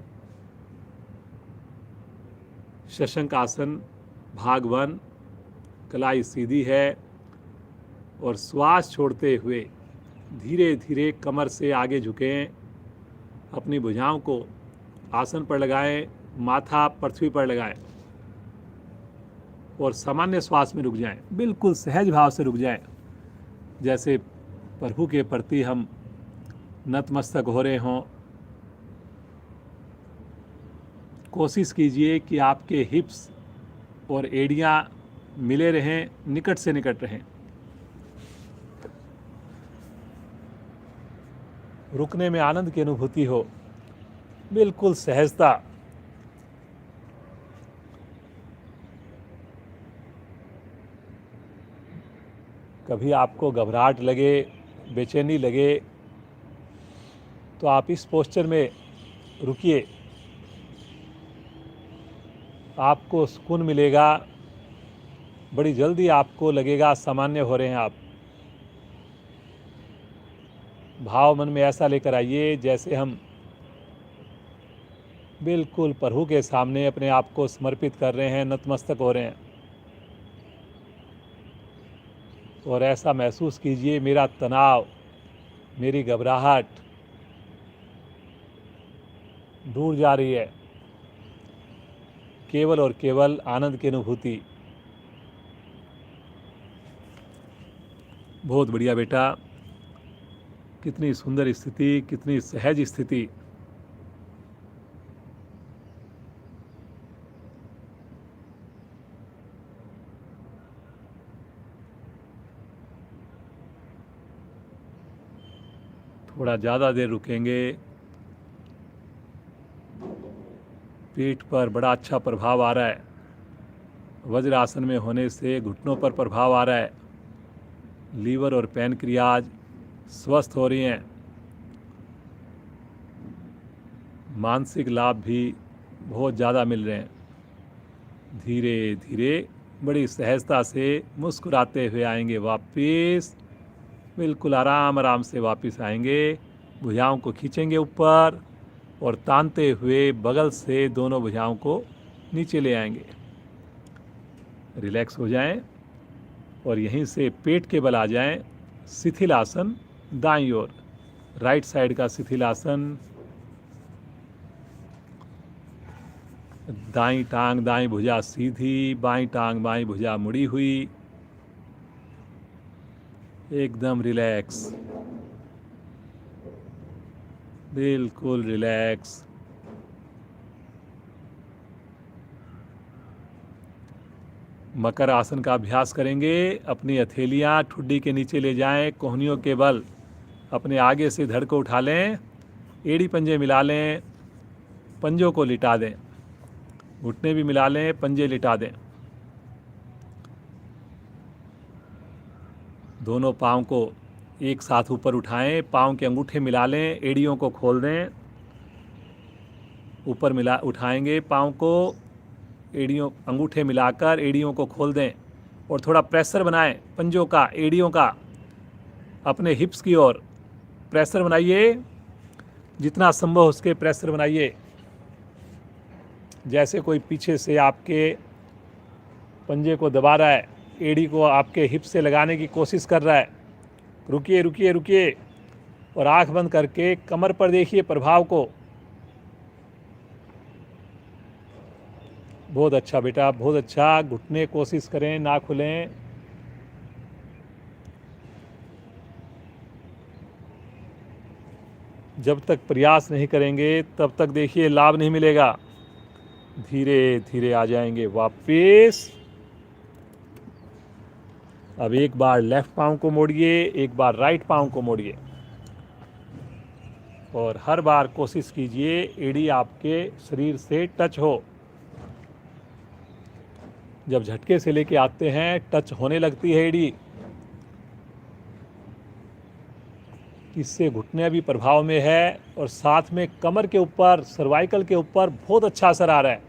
शशंक आसन भाग 1। कलाई सीधी है और श्वास छोड़ते हुए धीरे धीरे कमर से आगे झुकें। अपनी भुजाओं को आसन पर लगाएं, माथा पृथ्वी पर लगाएं और सामान्य श्वास में रुक जाएं। बिल्कुल सहज भाव से रुक जाएं, जैसे प्रभु के प्रति हम नतमस्तक हो रहे हों। कोशिश कीजिए कि आपके हिप्स और एड़ियाँ मिले रहें, निकट से निकट रहें। रुकने में आनंद की अनुभूति हो, बिल्कुल सहजता। कभी आपको घबराहट लगे, बेचैनी लगे तो आप इस पोस्चर में रुकिए, आपको सुकून मिलेगा। बड़ी जल्दी आपको लगेगा सामान्य हो रहे हैं आप। भाव मन में ऐसा लेकर आइए जैसे हम बिल्कुल प्रभु के सामने अपने आप को समर्पित कर रहे हैं, नतमस्तक हो रहे हैं। और ऐसा महसूस कीजिए मेरा तनाव, मेरी घबराहट दूर जा रही है। केवल और केवल आनंद की अनुभूति। बहुत बढ़िया बेटा, कितनी सुंदर स्थिति, कितनी सहज स्थिति। थोड़ा ज़्यादा देर रुकेंगे। पेट पर बड़ा अच्छा प्रभाव आ रहा है। वज्रासन में होने से घुटनों पर प्रभाव आ रहा है। लीवर और पैनक्रियाज स्वस्थ हो रही हैं। मानसिक लाभ भी बहुत ज़्यादा मिल रहे हैं। धीरे धीरे बड़ी सहजता से मुस्कुराते हुए आएंगे वापस। बिल्कुल आराम आराम से वापस आएंगे। भुजाओं को खींचेंगे ऊपर और तानते हुए बगल से दोनों भुजाओं को नीचे ले आएंगे। रिलैक्स हो जाएं और यहीं से पेट के बल आ जाएं। शिथिलासन दाईं ओर, राइट साइड का शिथिलासन। दाईं टांग दाईं भुजा सीधी, बाईं टांग बाईं भुजा मुड़ी हुई। एकदम रिलैक्स, बिल्कुल रिलैक्स। मकर आसन का अभ्यास करेंगे। अपनी हथेलियां ठुड्डी के नीचे ले जाएं, कोहनियों के बल अपने आगे से धड़ को उठा लें, एड़ी पंजे मिला लें, पंजों को लिटा दें, घुटने भी मिला लें, पंजे लिटा दें। दोनों पाँव को एक साथ ऊपर उठाएं, पाँव के अंगूठे मिला लें, एड़ियों को खोल दें। ऊपर मिला उठाएंगे पाँव को, एड़ियों अंगूठे मिलाकर एड़ियों को खोल दें और थोड़ा प्रेशर बनाएं पंजों का, एड़ियों का अपने हिप्स की ओर प्रेशर बनाइए। जितना संभव उसके प्रेशर बनाइए। जैसे कोई पीछे से आपके पंजे को दबा रहा है, एड़ी को आपके हिप से लगाने की कोशिश कर रहा है। रुकिए रुकिए रुकिए और आंख बंद करके कमर पर देखिए प्रभाव को। बहुत अच्छा बेटा, बहुत अच्छा। घुटने कोशिश करें ना खुलें। जब तक प्रयास नहीं करेंगे तब तक देखिए लाभ नहीं मिलेगा। धीरे धीरे आ जाएंगे वापस। अब एक बार लेफ्ट पाँव को मोड़िए, एक बार राइट पाँव को मोड़िए और हर बार कोशिश कीजिए एड़ी आपके शरीर से टच हो। जब झटके से लेके आते हैं टच होने लगती है एड़ी। इससे घुटने भी प्रभाव में है और साथ में कमर के ऊपर, सर्वाइकल के ऊपर बहुत अच्छा असर आ रहा है।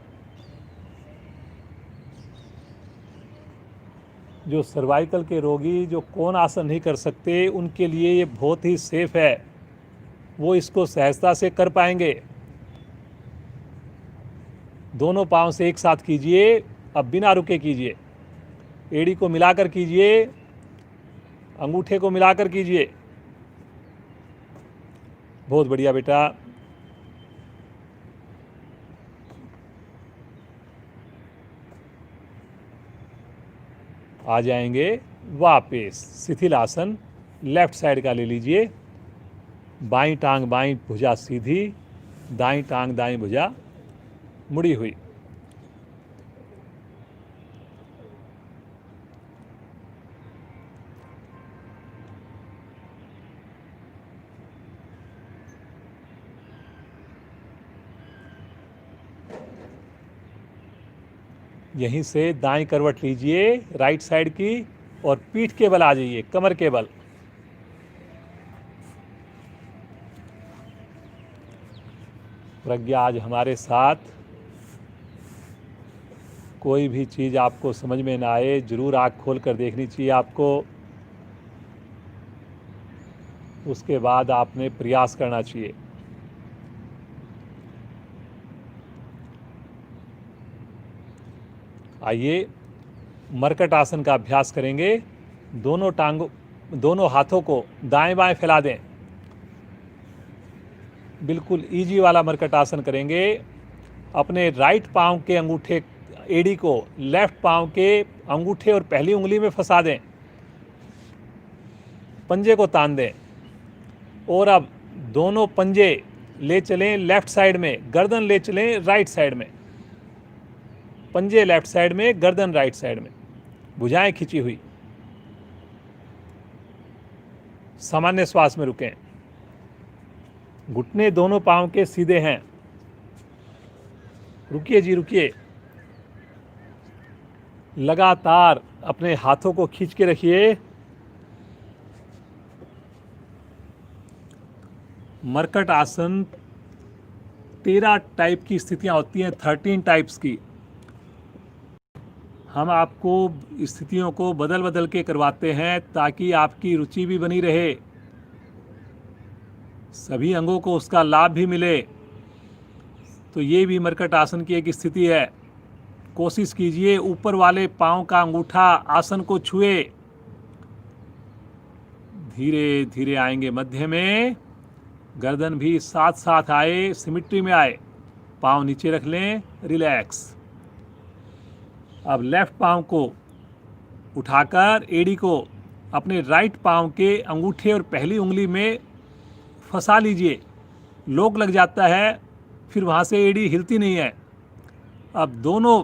जो सर्वाइकल के रोगी जो कोण आसन नहीं कर सकते उनके लिए ये बहुत ही सेफ है। वो इसको सहजता से कर पाएंगे। दोनों पाँव से एक साथ कीजिए। अब बिना रुके कीजिए। एड़ी को मिलाकर कीजिए, अंगूठे को मिलाकर कीजिए। बहुत बढ़िया बेटा। आ जाएंगे वापस। शिथिल आसन लेफ्ट साइड का ले लीजिए। बाईं टांग बाईं भुजा सीधी, दाईं टांग दाईं भुजा मुड़ी हुई। यहीं से दाईं करवट लीजिए राइट साइड की और पीठ के बल आ जाइए, कमर के बल। प्रज्ञा आज हमारे साथ। कोई भी चीज़ आपको समझ में ना आए जरूर आँख खोल कर देखनी चाहिए आपको। उसके बाद आपने प्रयास करना चाहिए। आइए मरकट आसन का अभ्यास करेंगे। दोनों हाथों को दाएं बाएं फैला दें। बिल्कुल इजी वाला मरकट आसन करेंगे। अपने राइट पाँव के अंगूठे एड़ी को लेफ्ट पाँव के अंगूठे और पहली उंगली में फंसा दें। पंजे को तान दें और अब दोनों पंजे ले चलें लेफ्ट साइड में, गर्दन ले चलें राइट साइड में। पंजे लेफ्ट साइड में, गर्दन राइट साइड में, भुजाएं खिंची हुई। सामान्य श्वास में रुकें। घुटने दोनों पांव के सीधे हैं। रुकिए जी, रुकिए। लगातार अपने हाथों को खींच के रखिए। मरकट आसन 13 टाइप की स्थितियां होती हैं, 13 टाइप्स की। हम आपको स्थितियों को बदल बदल के करवाते हैं ताकि आपकी रुचि भी बनी रहे, सभी अंगों को उसका लाभ भी मिले। तो ये भी मरकट आसन की एक स्थिति है। कोशिश कीजिए ऊपर वाले पांव का अंगूठा आसन को छुए। धीरे धीरे आएंगे मध्य में, गर्दन भी साथ साथ आए, सिमिट्री में आए। पांव नीचे रख लें, रिलैक्स। अब लेफ्ट पांव को उठाकर एड़ी को अपने राइट पांव के अंगूठे और पहली उंगली में फंसा लीजिए। लॉक लग जाता है, फिर वहाँ से एड़ी हिलती नहीं है। अब दोनों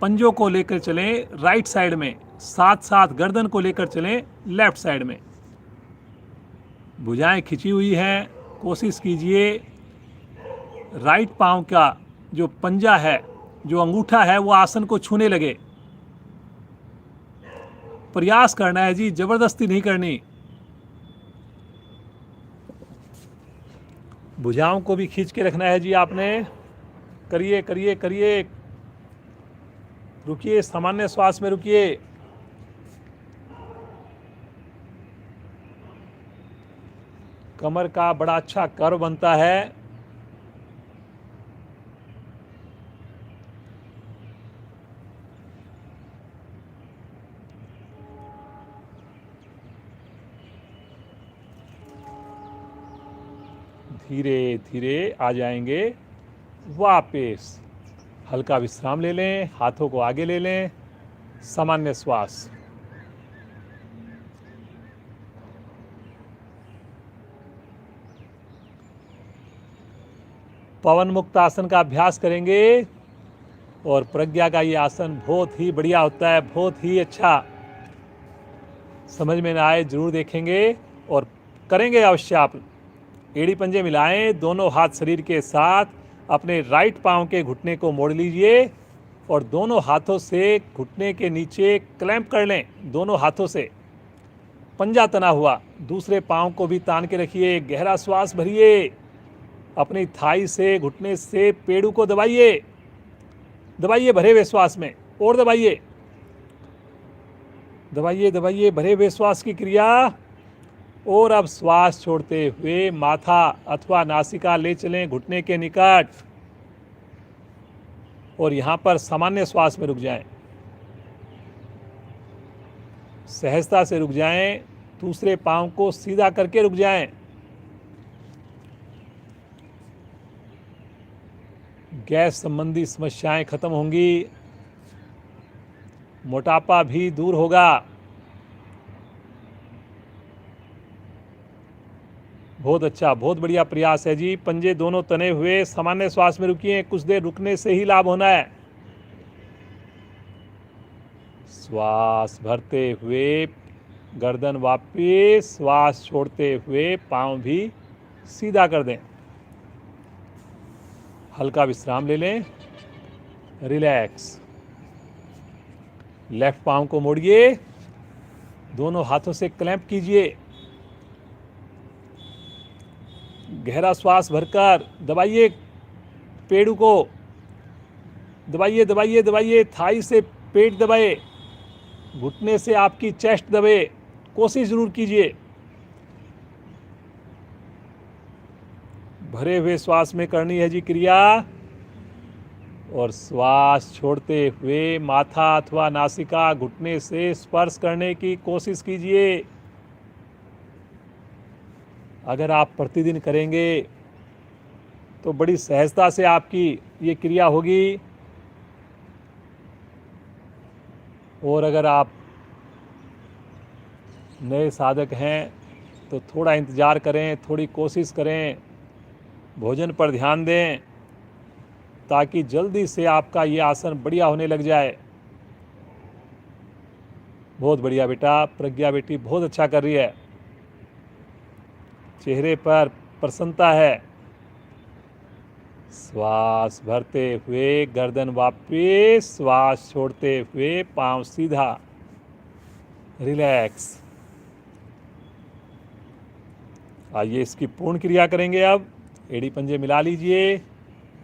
पंजों को लेकर चलें राइट साइड में, साथ साथ गर्दन को लेकर चलें लेफ्ट साइड में। भुजाएं खिंची हुई हैं। कोशिश कीजिए राइट पांव का जो पंजा है, जो अंगूठा है, वो आसन को छूने लगे। प्रयास करना है जी, जबरदस्ती नहीं करनी। भुजाओं को भी खींच के रखना है जी आपने। करिए करिए करिए। रुकिए, सामान्य श्वास में रुकिए। कमर का बड़ा अच्छा कर्व बनता है। धीरे धीरे आ जाएंगे वापस। हल्का विश्राम ले लें, हाथों को आगे ले लें। सामान्य श्वास। पवन मुक्त आसन का अभ्यास करेंगे और प्रज्ञा का ये आसन बहुत ही बढ़िया होता है, बहुत ही अच्छा। समझ में ना आए जरूर देखेंगे और करेंगे अवश्य आप। एड़ी पंजे मिलाएं, दोनों हाथ शरीर के साथ अपने राइट पांव के घुटने को मोड़ लीजिए और दोनों हाथों से घुटने के नीचे क्लैंप कर लें। दोनों हाथों से पंजा तना हुआ, दूसरे पांव को भी तान के रखिए। गहरा श्वास भरिए। अपनी थाई से, घुटने से पेड़ू को दबाइए। दबाइए भरे हुए श्वास में, और दबाइए दबाइए दबाइए, भरे हुए श्वास की क्रिया। और अब श्वास छोड़ते हुए माथा अथवा नासिका ले चलें घुटने के निकट और यहां पर सामान्य श्वास में रुक जाएं। सहजता से रुक जाएं। दूसरे पांव को सीधा करके रुक जाएं। गैस संबंधी समस्याएं खत्म होंगी, मोटापा भी दूर होगा। बहुत अच्छा, बहुत बढ़िया प्रयास है जी। पंजे दोनों तने हुए, सामान्य श्वास में रुकिए। कुछ देर रुकने से ही लाभ होना है। श्वास भरते हुए गर्दन वापिस, श्वास छोड़ते हुए पांव भी सीधा कर दें। हल्का विश्राम ले लें, रिलैक्स। लेफ्ट पांव को मोड़िए, दोनों हाथों से क्लैंप कीजिए। गहरा श्वास भरकर दबाइए पेड़ू को। दबाइए दबाइए दबाइए, थाई से पेट दबाए, घुटने से आपकी चेस्ट दबे। कोशिश जरूर कीजिए। भरे हुए श्वास में करनी है जी क्रिया। और श्वास छोड़ते हुए माथा अथवा नासिका घुटने से स्पर्श करने की कोशिश कीजिए। अगर आप प्रतिदिन करेंगे तो बड़ी सहजता से आपकी ये क्रिया होगी। और अगर आप नए साधक हैं तो थोड़ा इंतज़ार करें, थोड़ी कोशिश करें, भोजन पर ध्यान दें ताकि जल्दी से आपका ये आसन बढ़िया होने लग जाए। बहुत बढ़िया बेटा, प्रज्ञा बेटी बहुत अच्छा कर रही है, चेहरे पर प्रसन्नता है। श्वास भरते हुए गर्दन वापिस, श्वास छोड़ते हुए पांव सीधा, रिलैक्स। आइए इसकी पूर्ण क्रिया करेंगे। अब एड़ी पंजे मिला लीजिए,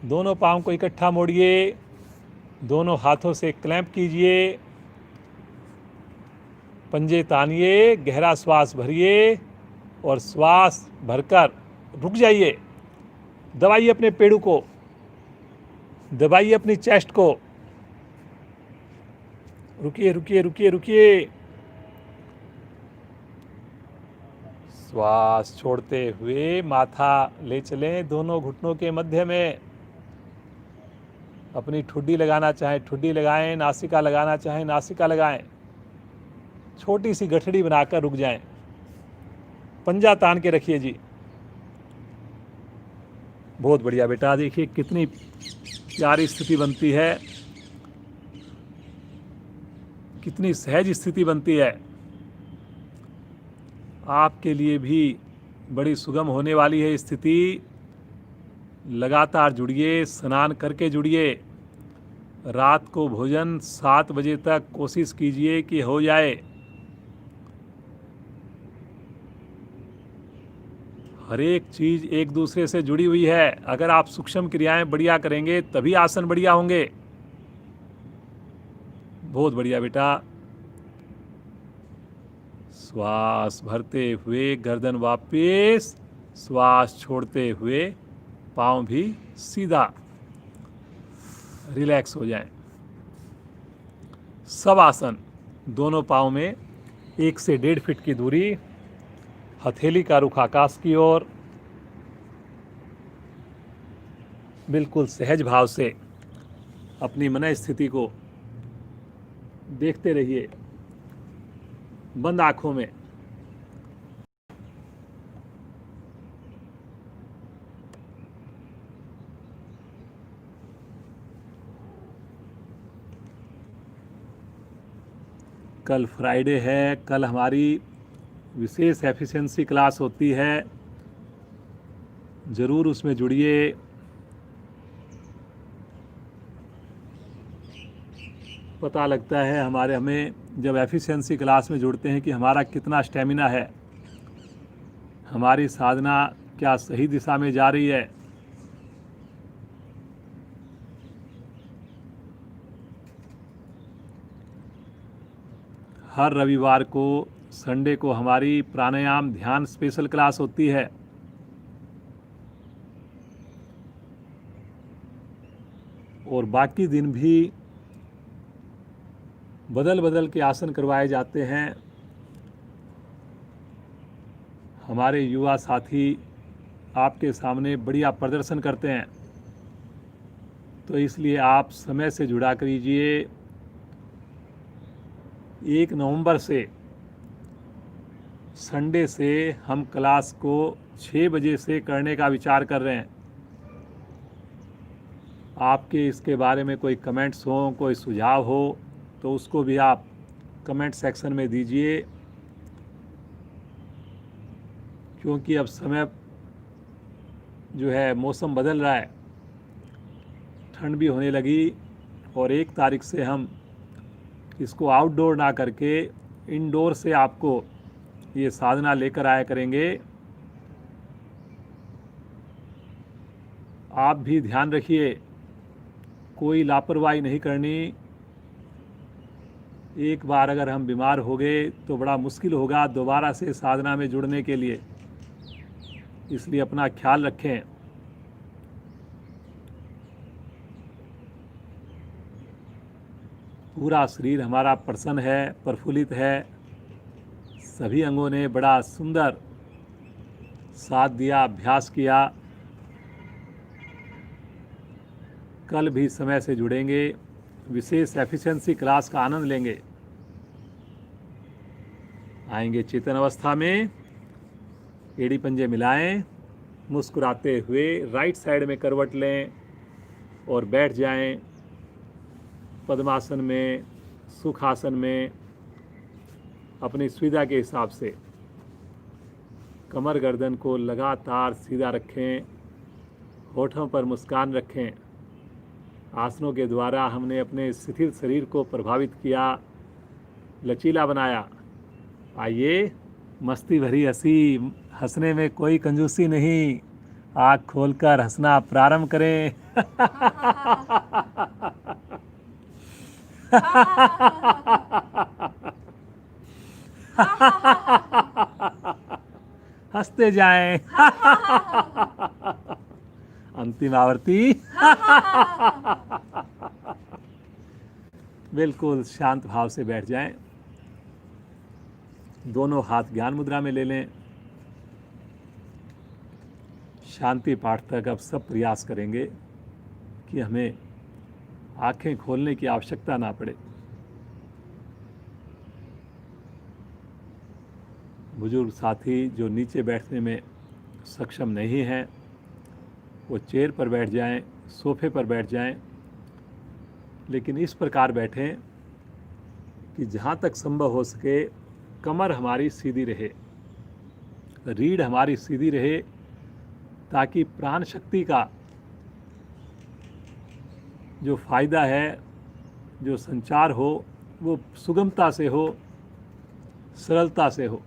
दोनों पांव को इकट्ठा मोड़िए, दोनों हाथों से क्लैंप कीजिए, पंजे तानिए, गहरा श्वास भरिए और श्वास भरकर रुक जाइए। दबाइए अपने पेड़ों को, दबाइए अपनी चेस्ट को, रुकिए रुकिए रुकिए रुकिए। श्वास छोड़ते हुए माथा ले चलें दोनों घुटनों के मध्य में। अपनी ठुड्डी लगाना चाहें ठुड्डी लगाएं, नासिका लगाना चाहें नासिका लगाएं। छोटी सी गठड़ी बनाकर रुक जाएं, पंजा तान के रखिए जी। बहुत बढ़िया बेटा, देखिए कितनी प्यारी स्थिति बनती है, कितनी सहज स्थिति बनती है। आपके लिए भी बड़ी सुगम होने वाली है स्थिति। लगातार जुड़िए, स्नान करके जुड़िए। रात को भोजन 7 बजे तक कोशिश कीजिए कि हो जाए। हर एक चीज़ एक दूसरे से जुड़ी हुई है। अगर आप सूक्ष्म क्रियाएं बढ़िया करेंगे तभी आसन बढ़िया होंगे। बहुत बढ़िया बेटा। श्वास भरते हुए गर्दन वापिस, श्वास छोड़ते हुए पांव भी सीधा, रिलैक्स हो जाएं। सब आसन दोनों पांव में 1 से 1.5 फीट की दूरी, हथेली का रुख आकाश की ओर, बिल्कुल सहज भाव से अपनी मन स्थिति को देखते रहिए, बंद आंखों में। कल फ्राइडे है, कल हमारी विशेष एफिशिएंसी क्लास होती है, ज़रूर उसमें जुड़िए। पता लगता है हमें जब एफिशिएंसी क्लास में जुड़ते हैं कि हमारा कितना स्टेमिना है, हमारी साधना क्या सही दिशा में जा रही है। हर रविवार को, संडे को हमारी प्राणायाम ध्यान स्पेशल क्लास होती है। और बाकी दिन भी बदल बदल के आसन करवाए जाते हैं। हमारे युवा साथी आपके सामने बढ़िया प्रदर्शन करते हैं, तो इसलिए आप समय से जुड़ा करिए। 1 नवंबर से संडे से हम क्लास को 6 बजे से करने का विचार कर रहे हैं। आपके इसके बारे में कोई कमेंट्स हो, कोई सुझाव हो तो उसको भी आप कमेंट सेक्शन में दीजिए, क्योंकि अब समय जो है मौसम बदल रहा है, ठंड भी होने लगी और 1 तारीख से हम इसको आउटडोर ना करके इंडोर से आपको ये साधना लेकर आया करेंगे। आप भी ध्यान रखिए, कोई लापरवाही नहीं करनी। एक बार अगर हम बीमार हो गए तो बड़ा मुश्किल होगा दोबारा से साधना में जुड़ने के लिए, इसलिए अपना ख्याल रखें। पूरा शरीर हमारा प्रसन्न है, प्रफुल्लित है। सभी अंगों ने बड़ा सुंदर साथ दिया, अभ्यास किया। कल भी समय से जुड़ेंगे, विशेष एफिशिएंसी क्लास का आनंद लेंगे। आएंगे चेतन अवस्था में, एड़ी पंजे मिलाएं, मुस्कुराते हुए राइट साइड में करवट लें और बैठ जाएं पद्मासन में, सुखासन में अपनी सुविधा के हिसाब से। कमर गर्दन को लगातार सीधा रखें, होठों पर मुस्कान रखें। आसनों के द्वारा हमने अपने शिथिल शरीर को प्रभावित किया, लचीला बनाया। आइए, मस्ती भरी हंसी, हंसने में कोई कंजूसी नहीं। आँख खोलकर हंसना प्रारंभ करें। हंसते जाएं। अंतिम आवर्ती। बिल्कुल शांत भाव से बैठ जाएं। दोनों हाथ ज्ञान मुद्रा में ले लें। शांति पाठ तक अब सब प्रयास करेंगे कि हमें आंखें खोलने की आवश्यकता ना पड़े। बुजुर्ग साथी जो नीचे बैठने में सक्षम नहीं हैं, वो चेयर पर बैठ जाएं, सोफे पर बैठ जाएं, लेकिन इस प्रकार बैठें कि जहाँ तक संभव हो सके कमर हमारी सीधी रहे, रीढ़ हमारी सीधी रहे, ताकि प्राण शक्ति का जो फायदा है, जो संचार हो, वो सुगमता से हो, सरलता से हो।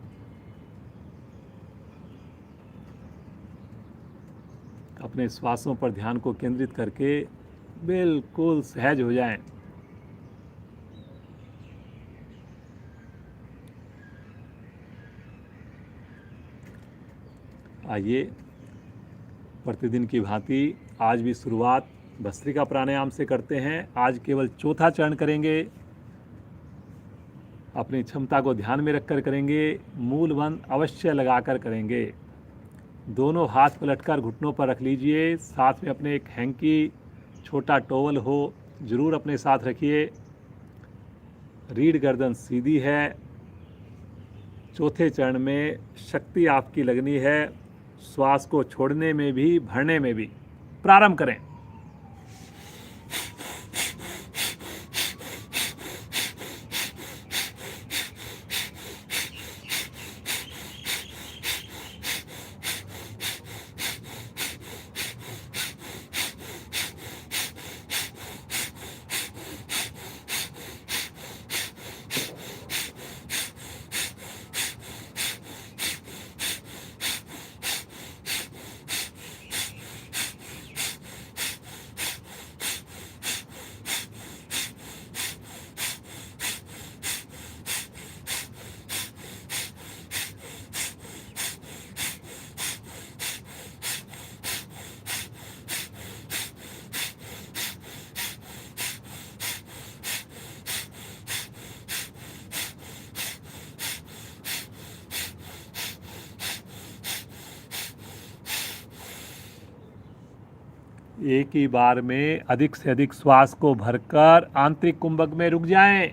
अपने श्वासों पर ध्यान को केंद्रित करके बिल्कुल सहज हो जाएं। आइए, प्रतिदिन की भांति आज भी शुरुआत भस्त्रिका प्राणायाम से करते हैं। आज केवल चौथा चरण करेंगे। अपनी क्षमता को ध्यान में रखकर करेंगे। मूल बंध अवश्य लगाकर करेंगे। दोनों हाथ पलटकर घुटनों पर रख लीजिए। साथ में अपने एक हैंकी, छोटा टॉवल हो, ज़रूर अपने साथ रखिए। रीढ़ गर्दन सीधी है। चौथे चरण में शक्ति आपकी लगनी है, श्वास को छोड़ने में भी, भरने में भी। प्रारंभ करें। एक ही बार में अधिक से अधिक श्वास को भरकर आंतरिक कुंभक में रुक जाएं।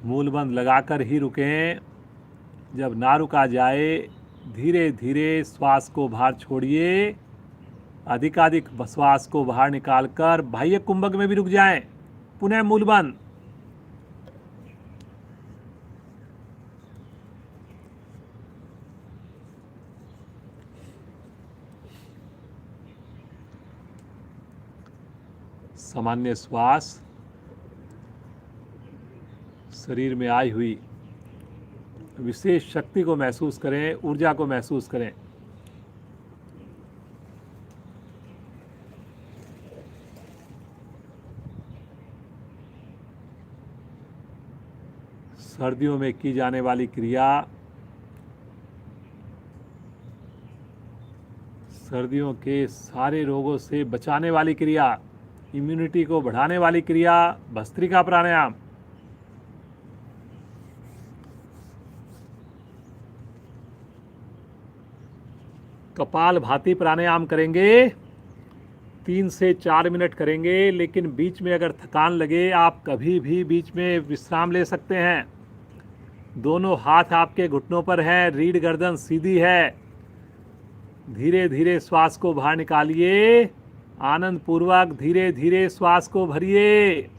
मूल बंध लगाकर ही रुकें। जब ना रुका जाए, धीरे धीरे श्वास को बाहर छोड़िए। अधिकाधिक श्वास को बाहर निकालकर बाह्य कुंभक में भी रुक जाएं। पुनः मूल बंध। सामान्य श्वास शरीर में आई हुई विशेष शक्ति को महसूस करें, ऊर्जा को महसूस करें। सर्दियों में की जाने वाली क्रिया, सर्दियों के सारे रोगों से बचाने वाली क्रिया, इम्यूनिटी को बढ़ाने वाली क्रिया, भस्त्रिका प्राणायाम। कपाल भाती प्राणायाम करेंगे। 3 से 4 मिनट करेंगे, लेकिन बीच में अगर थकान लगे आप कभी भी बीच में विश्राम ले सकते हैं। दोनों हाथ आपके घुटनों पर हैं, रीढ़ गर्दन सीधी है। धीरे धीरे श्वास को बाहर निकालिए, आनंद पूर्वक धीरे धीरे श्वास को भरिए।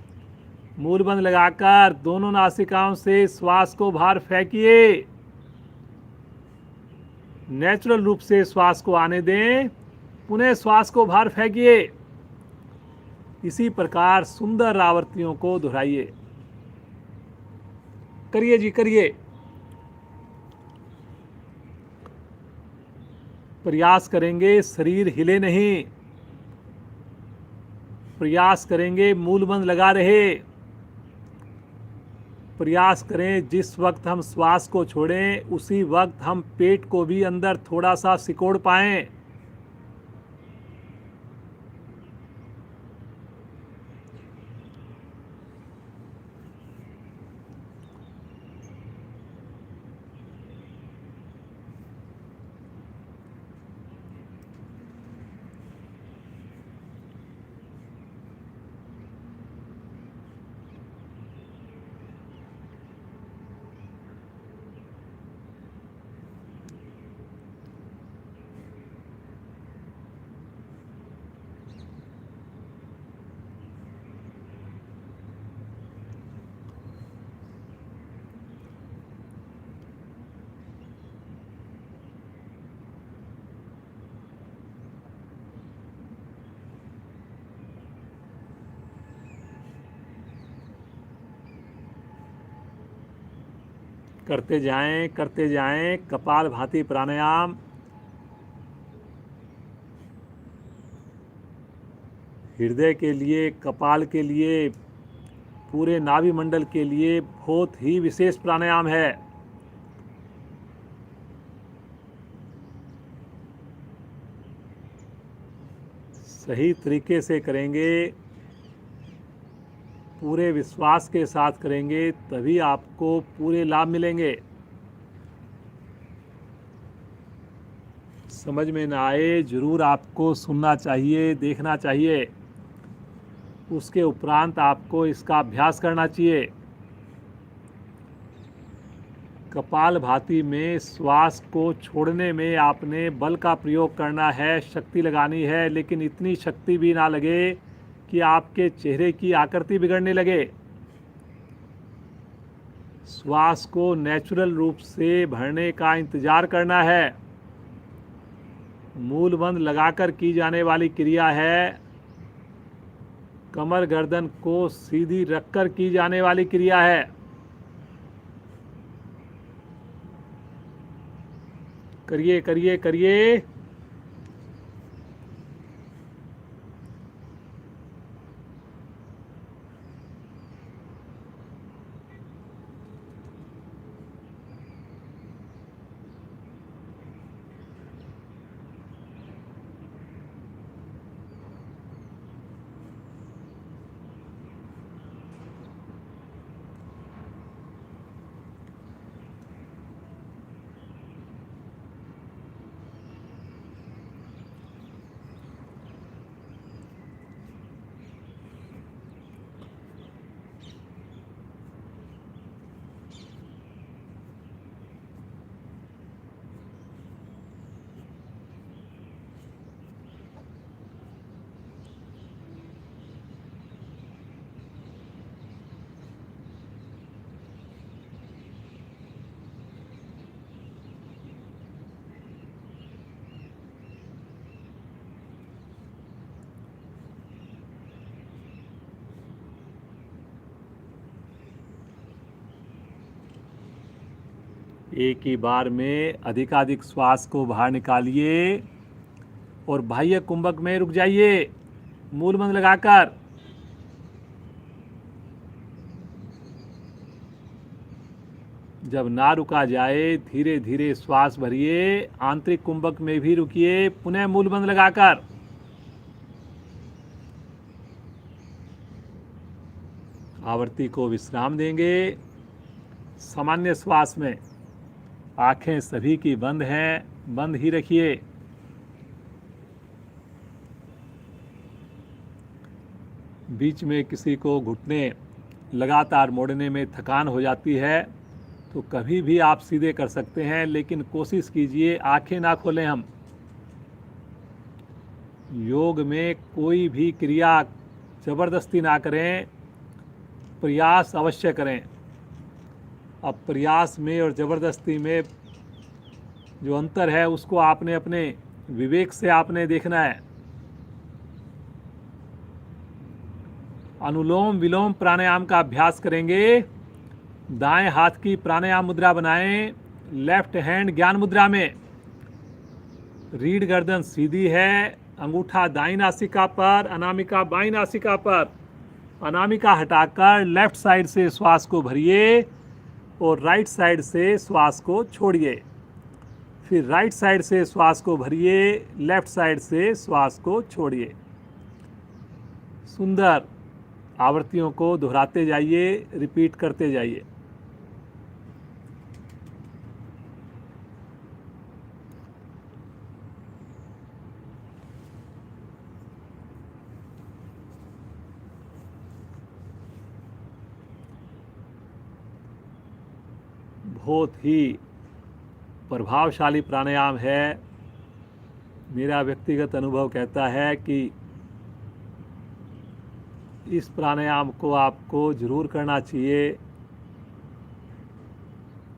मूल बंद लगाकर दोनों नासिकाओं से श्वास को बाहर फेंकिए। नेचुरल रूप से श्वास को आने दें, पुनः श्वास को बाहर फेंकिए। इसी प्रकार सुंदर आवृत्तियों को दोहराइए। करिए जी, करिए। प्रयास करेंगे शरीर हिले नहीं, प्रयास करेंगे मूल बंद लगा रहे। प्रयास करें जिस वक्त हम श्वास को छोड़ें उसी वक्त हम पेट को भी अंदर थोड़ा सा सिकोड़ पाएं। करते जाएं कपालभाति प्राणायाम। हृदय के लिए, कपाल के लिए, पूरे नाभि मंडल के लिए बहुत ही विशेष प्राणायाम है। सही तरीके से करेंगे, पूरे विश्वास के साथ करेंगे, तभी आपको पूरे लाभ मिलेंगे। समझ में ना आए जरूर आपको सुनना चाहिए, देखना चाहिए। उसके उपरांत आपको इसका अभ्यास करना चाहिए। कपालभाति में श्वास को छोड़ने में आपने बल का प्रयोग करना है, शक्ति लगानी है, लेकिन इतनी शक्ति भी ना लगे कि आपके चेहरे की आकृति बिगड़ने लगे। श्वास को नेचुरल रूप से भरने का इंतजार करना है। मूल बंद लगाकर की जाने वाली क्रिया है, कमर गर्दन को सीधी रखकर की जाने वाली क्रिया है। करिए करिए करिए। एक ही बार में अधिकाधिक श्वास को बाहर निकालिए और बाह्य कुंभक में रुक जाइए मूल बंद लगाकर। जब ना रुका जाए धीरे धीरे श्वास भरिए, आंतरिक कुंभक में भी रुकिए, पुनः मूल बंद लगाकर। आवृत्ति को विश्राम देंगे। सामान्य श्वास में आंखें सभी की बंद हैं, बंद ही रखिए। बीच में किसी को घुटने लगातार मोड़ने में थकान हो जाती है तो कभी भी आप सीधे कर सकते हैं, लेकिन कोशिश कीजिए आंखें ना खोलें। हम योग में कोई भी क्रिया ज़बरदस्ती ना करें, प्रयास अवश्य करें। अब प्रयास में और ज़बरदस्ती में जो अंतर है उसको आपने अपने विवेक से आपने देखना है। अनुलोम विलोम प्राणायाम का अभ्यास करेंगे। दाएं हाथ की प्राणायाम मुद्रा बनाएं, लेफ्ट हैंड ज्ञान मुद्रा में। रीढ़ गर्दन सीधी है, अंगूठा दाईं नासिका पर, अनामिका बाईं नासिका पर। अनामिका हटाकर लेफ्ट साइड से श्वास को भरिए और राइट साइड से श्वास को छोड़िए। फिर राइट साइड से श्वास को भरिए, लेफ्ट साइड से श्वास को छोड़िए। सुंदर आवृत्तियों को दोहराते जाइए, रिपीट करते जाइए। बहुत ही प्रभावशाली प्राणायाम है। मेरा व्यक्तिगत अनुभव कहता है कि इस प्राणायाम को आपको ज़रूर करना चाहिए।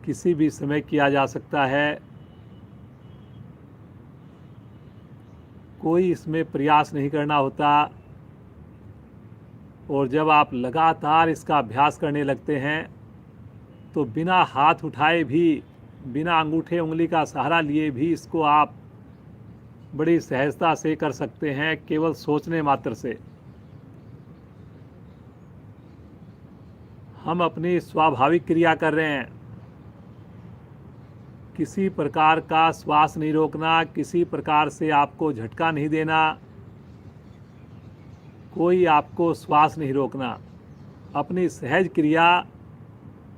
किसी भी समय किया जा सकता है, कोई इसमें प्रयास नहीं करना होता। और जब आप लगातार इसका अभ्यास करने लगते हैं तो बिना हाथ उठाए भी, बिना अंगूठे उंगली का सहारा लिए भी इसको आप बड़ी सहजता से कर सकते हैं, केवल सोचने मात्र से। हम अपनी स्वाभाविक क्रिया कर रहे हैं। किसी प्रकार का श्वास नहीं रोकना, किसी प्रकार से आपको झटका नहीं देना, कोई आपको श्वास नहीं रोकना। अपनी सहज क्रिया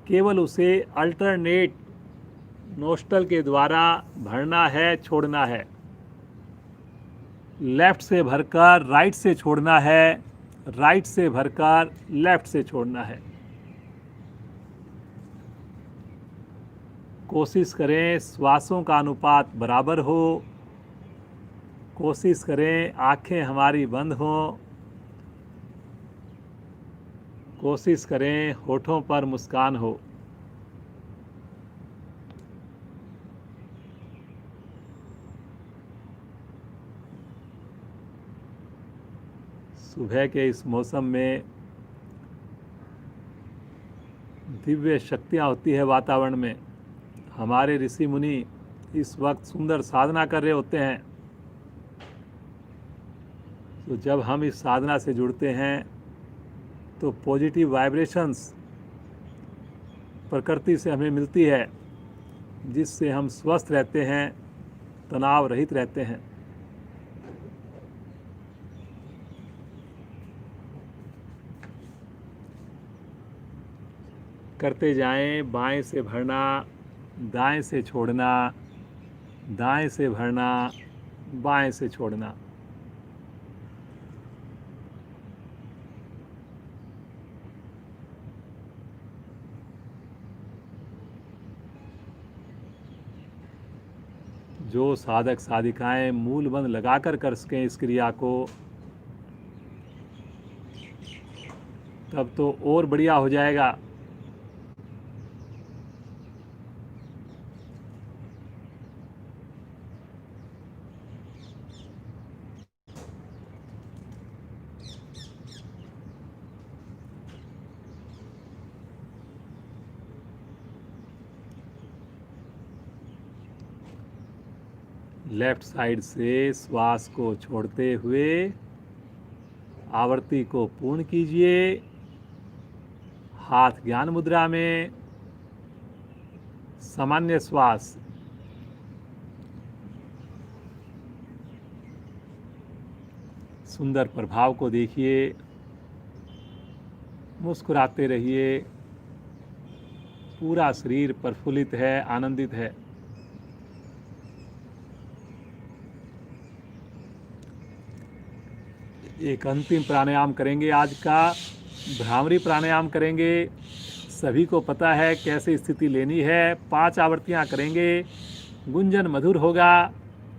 केवल उसे अल्टरनेट नोस्टल के द्वारा भरना है, छोड़ना है। लेफ्ट से भरकर राइट से छोड़ना है, राइट से भरकर लेफ्ट से छोड़ना है। कोशिश करें श्वासों का अनुपात बराबर हो। कोशिश करें आंखें हमारी बंद हों। कोशिश करें होठों पर मुस्कान हो। सुबह के इस मौसम में दिव्य शक्तियाँ होती है वातावरण में। हमारे ऋषि मुनि इस वक्त सुंदर साधना कर रहे होते हैं। तो जब हम इस साधना से जुड़ते हैं तो पॉजिटिव वाइब्रेशंस प्रकृति से हमें मिलती है, जिससे हम स्वस्थ रहते हैं, तनाव रहित रहते हैं। करते जाएं। बाएं से भरना, दाएं से छोड़ना, दाएं से भरना, बाएं से छोड़ना। जो साधक साधिकाएं मूल बंध लगाकर कर सकें इस क्रिया को, तब तो और बढ़िया हो जाएगा। लेफ्ट साइड से श्वास को छोड़ते हुए आवृत्ति को पूर्ण कीजिए। हाथ ज्ञान मुद्रा में, सामान्य श्वास। सुंदर प्रभाव को देखिए, मुस्कुराते रहिए। पूरा शरीर प्रफुल्लित है, आनंदित है। एक अंतिम प्राणायाम करेंगे आज का, भ्रामरी प्राणायाम करेंगे। सभी को पता है कैसे स्थिति लेनी है। 5 आवृत्तियाँ करेंगे। गुंजन मधुर होगा,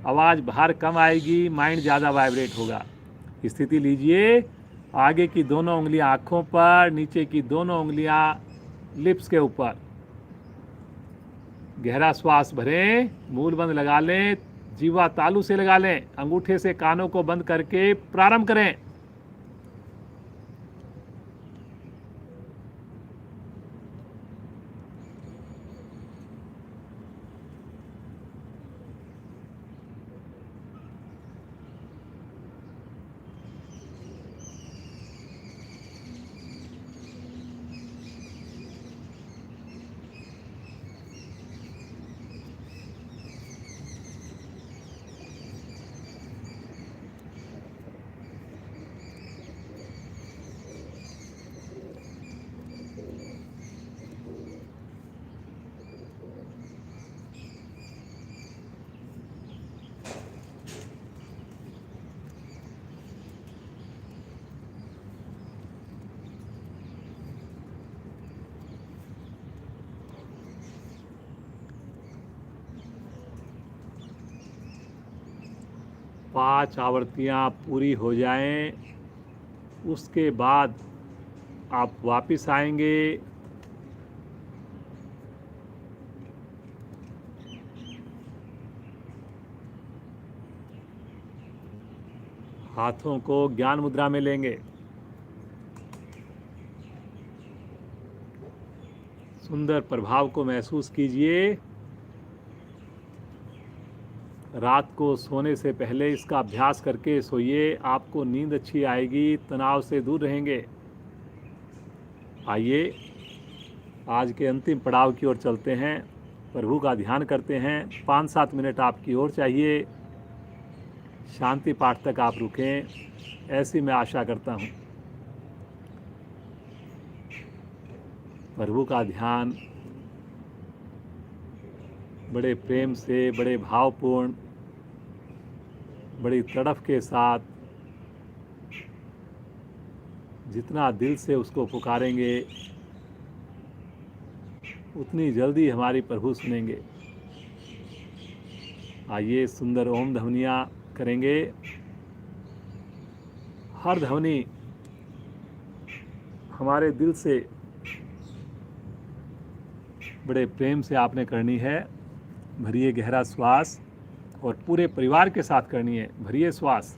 आवाज़ बाहर कम आएगी, माइंड ज़्यादा वाइब्रेट होगा। स्थिति लीजिए। आगे की दोनों उंगलियां आँखों पर, नीचे की दोनों उंगलियां लिप्स के ऊपर। गहरा श्वास भरें, मूल बंद लगा लें, जीवा तालू से लगा लें, अंगूठे से कानों को बंद करके प्रारंभ करें। पाँच आवृत्तियाँ पूरी हो जाएं, उसके बाद आप वापस आएंगे। हाथों को ज्ञान मुद्रा में लेंगे। सुंदर प्रभाव को महसूस कीजिए। रात को सोने से पहले इसका अभ्यास करके सोइए, आपको नींद अच्छी आएगी, तनाव से दूर रहेंगे। आइए आज के अंतिम पड़ाव की ओर चलते हैं। प्रभु का ध्यान करते हैं। 5-7 मिनट आपकी ओर चाहिए। शांति पाठ तक आप रुकें, ऐसी मैं आशा करता हूँ। प्रभु का ध्यान बड़े प्रेम से, बड़े भावपूर्ण, बड़ी तड़फ के साथ, जितना दिल से उसको पुकारेंगे उतनी जल्दी हमारी प्रभु सुनेंगे। आइए सुंदर ओम ध्वनियाँ करेंगे। हर ध्वनि हमारे दिल से बड़े प्रेम से आपने करनी है। भरिए गहरा श्वास और पूरे परिवार के साथ करनी है। भरिए श्वास।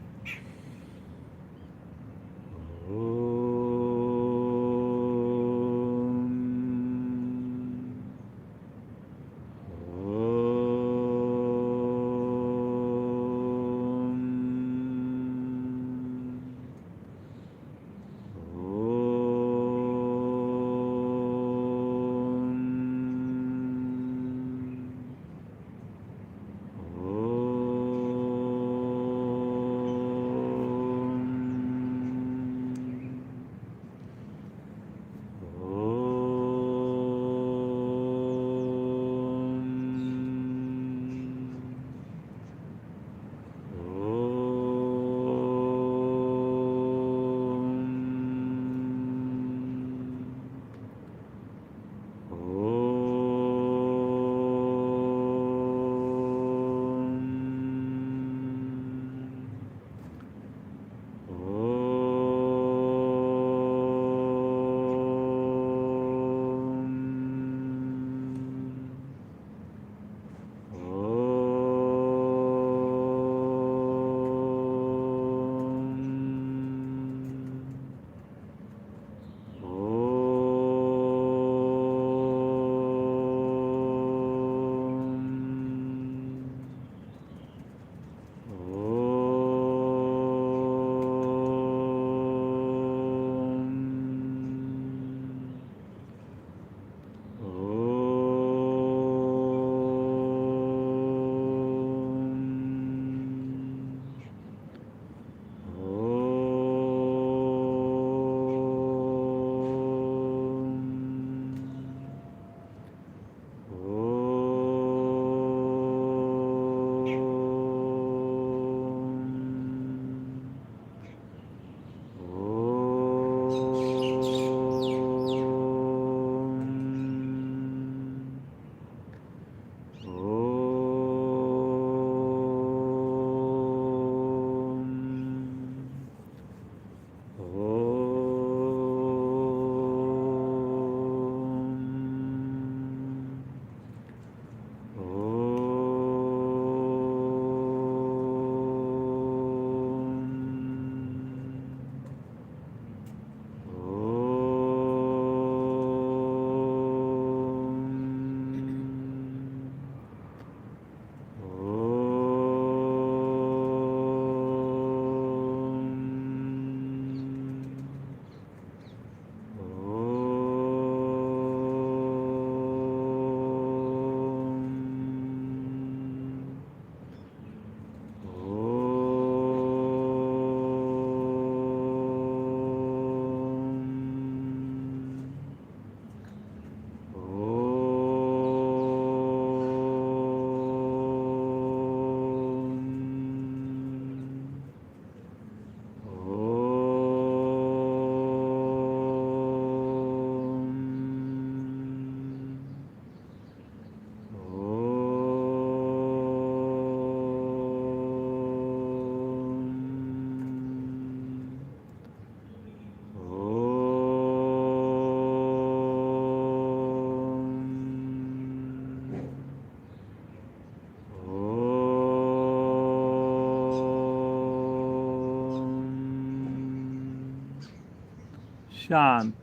शांत।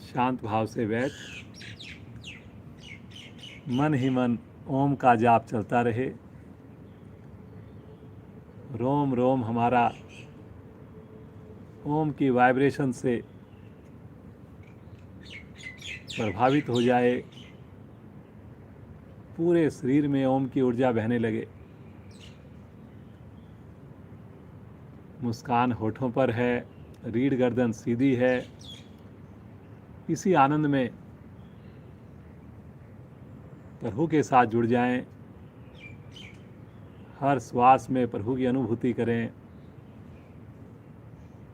शांत भाव से बैठ, मन ही मन ओम का जाप चलता रहे। रोम रोम हमारा ओम की वाइब्रेशन से प्रभावित हो जाए, पूरे शरीर में ओम की ऊर्जा बहने लगे। मुस्कान होठों पर है, रीढ़ गर्दन सीधी है। इसी आनंद में प्रभु के साथ जुड़ जाएं। हर श्वास में प्रभु की अनुभूति करें।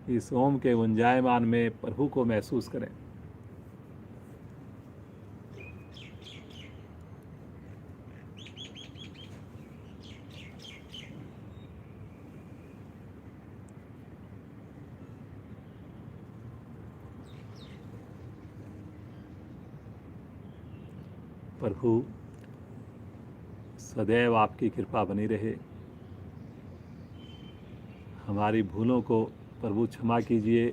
इस ओम के गुंजायमान में प्रभु को महसूस करें। प्रभु सदैव आपकी कृपा बनी रहे। हमारी भूलों को प्रभु क्षमा कीजिए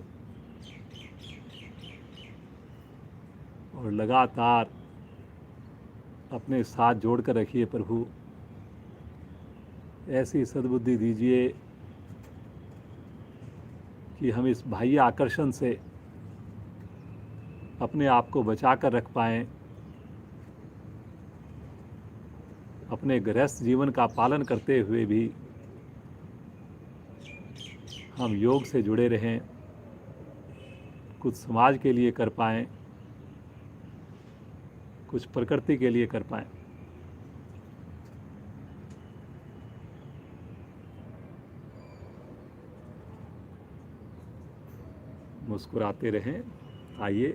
और लगातार अपने साथ जोड़कर रखिए। प्रभु ऐसी सद्बुद्धि दीजिए कि हम इस बाह्य आकर्षण से अपने आप को बचा कर रख पाएं, अपने गृहस्थ जीवन का पालन करते हुए भी हम योग से जुड़े रहें, कुछ समाज के लिए कर पाएं, कुछ प्रकृति के लिए कर पाएं। मुस्कुराते रहें। आइए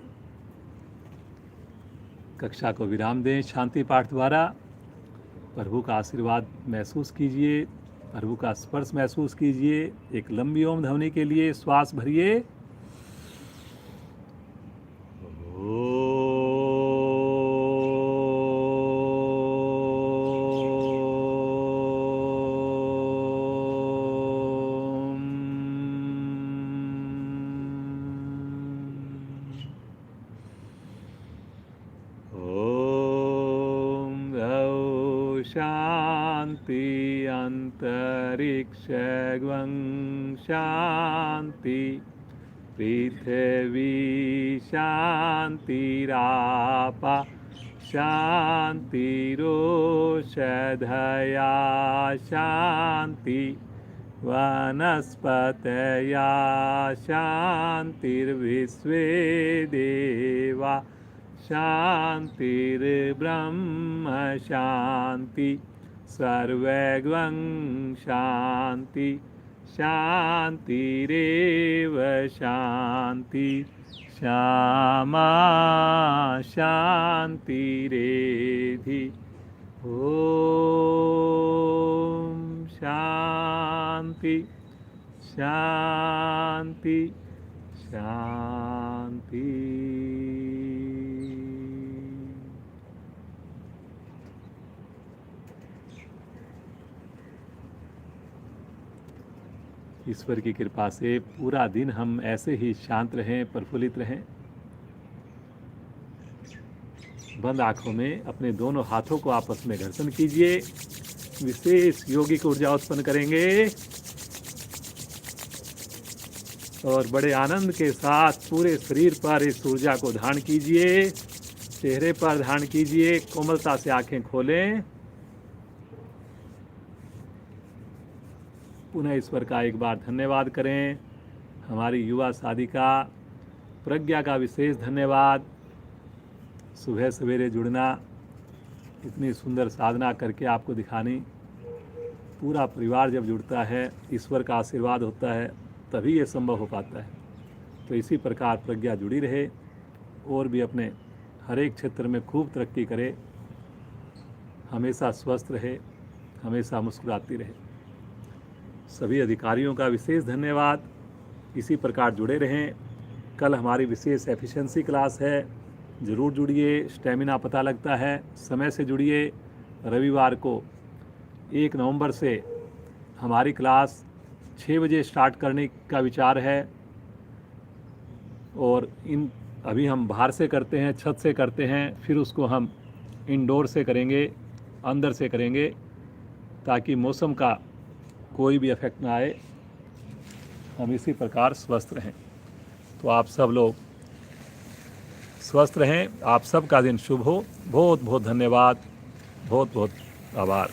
कक्षा को विराम दें शांति पाठ द्वारा। प्रभु का आशीर्वाद महसूस कीजिए, प्रभु का स्पर्श महसूस कीजिए। एक लंबी ओम ध्वनि के लिए श्वास भरिए। शांति अंतरिक्षं शांति, पृथ्वी शांतिरापा शांतिरोषधया शांति, वनस्पतया शांतिर्विश्वे देवा शांतिर्ब्रह्म शांति, सर्वगं शांति शांतिरेव शांति, श्यामा शांतिरेधि। ओम शांति शांति शांति। ईश्वर की कृपा से पूरा दिन हम ऐसे ही शांत रहें, प्रफुल्लित रहें। बंद आंखों में अपने दोनों हाथों को आपस में घर्षण कीजिए। विशेष योगिक ऊर्जा उत्पन्न करेंगे और बड़े आनंद के साथ पूरे शरीर पर इस ऊर्जा को धारण कीजिए। चेहरे पर धारण कीजिए। कोमलता से आंखें खोलें। पुनः ईश्वर का एक बार धन्यवाद करें। हमारी युवा साधिका प्रज्ञा का विशेष धन्यवाद। सुबह सवेरे जुड़ना, इतनी सुंदर साधना करके आपको दिखानी। पूरा परिवार जब जुड़ता है, ईश्वर का आशीर्वाद होता है, तभी ये संभव हो पाता है। तो इसी प्रकार प्रज्ञा जुड़ी रहे और भी अपने हर एक क्षेत्र में खूब तरक्की करे, हमेशा स्वस्थ रहे, हमेशा मुस्कुराती रहे। सभी अधिकारियों का विशेष धन्यवाद। इसी प्रकार जुड़े रहें। कल हमारी विशेष एफिशिएंसी क्लास है, ज़रूर जुड़िए। स्टेमिना पता लगता है, समय से जुड़िए। रविवार को 1 नवंबर से हमारी क्लास 6 बजे स्टार्ट करने का विचार है। और इन अभी हम बाहर से करते हैं, छत से करते हैं, फिर उसको हम इंडोर से करेंगे, अंदर से करेंगे, ताकि मौसम का कोई भी इफेक्ट ना आए, हम इसी प्रकार स्वस्थ रहें। तो आप सब लोग स्वस्थ रहें, आप सबका दिन शुभ हो। बहुत बहुत धन्यवाद, बहुत बहुत आभार।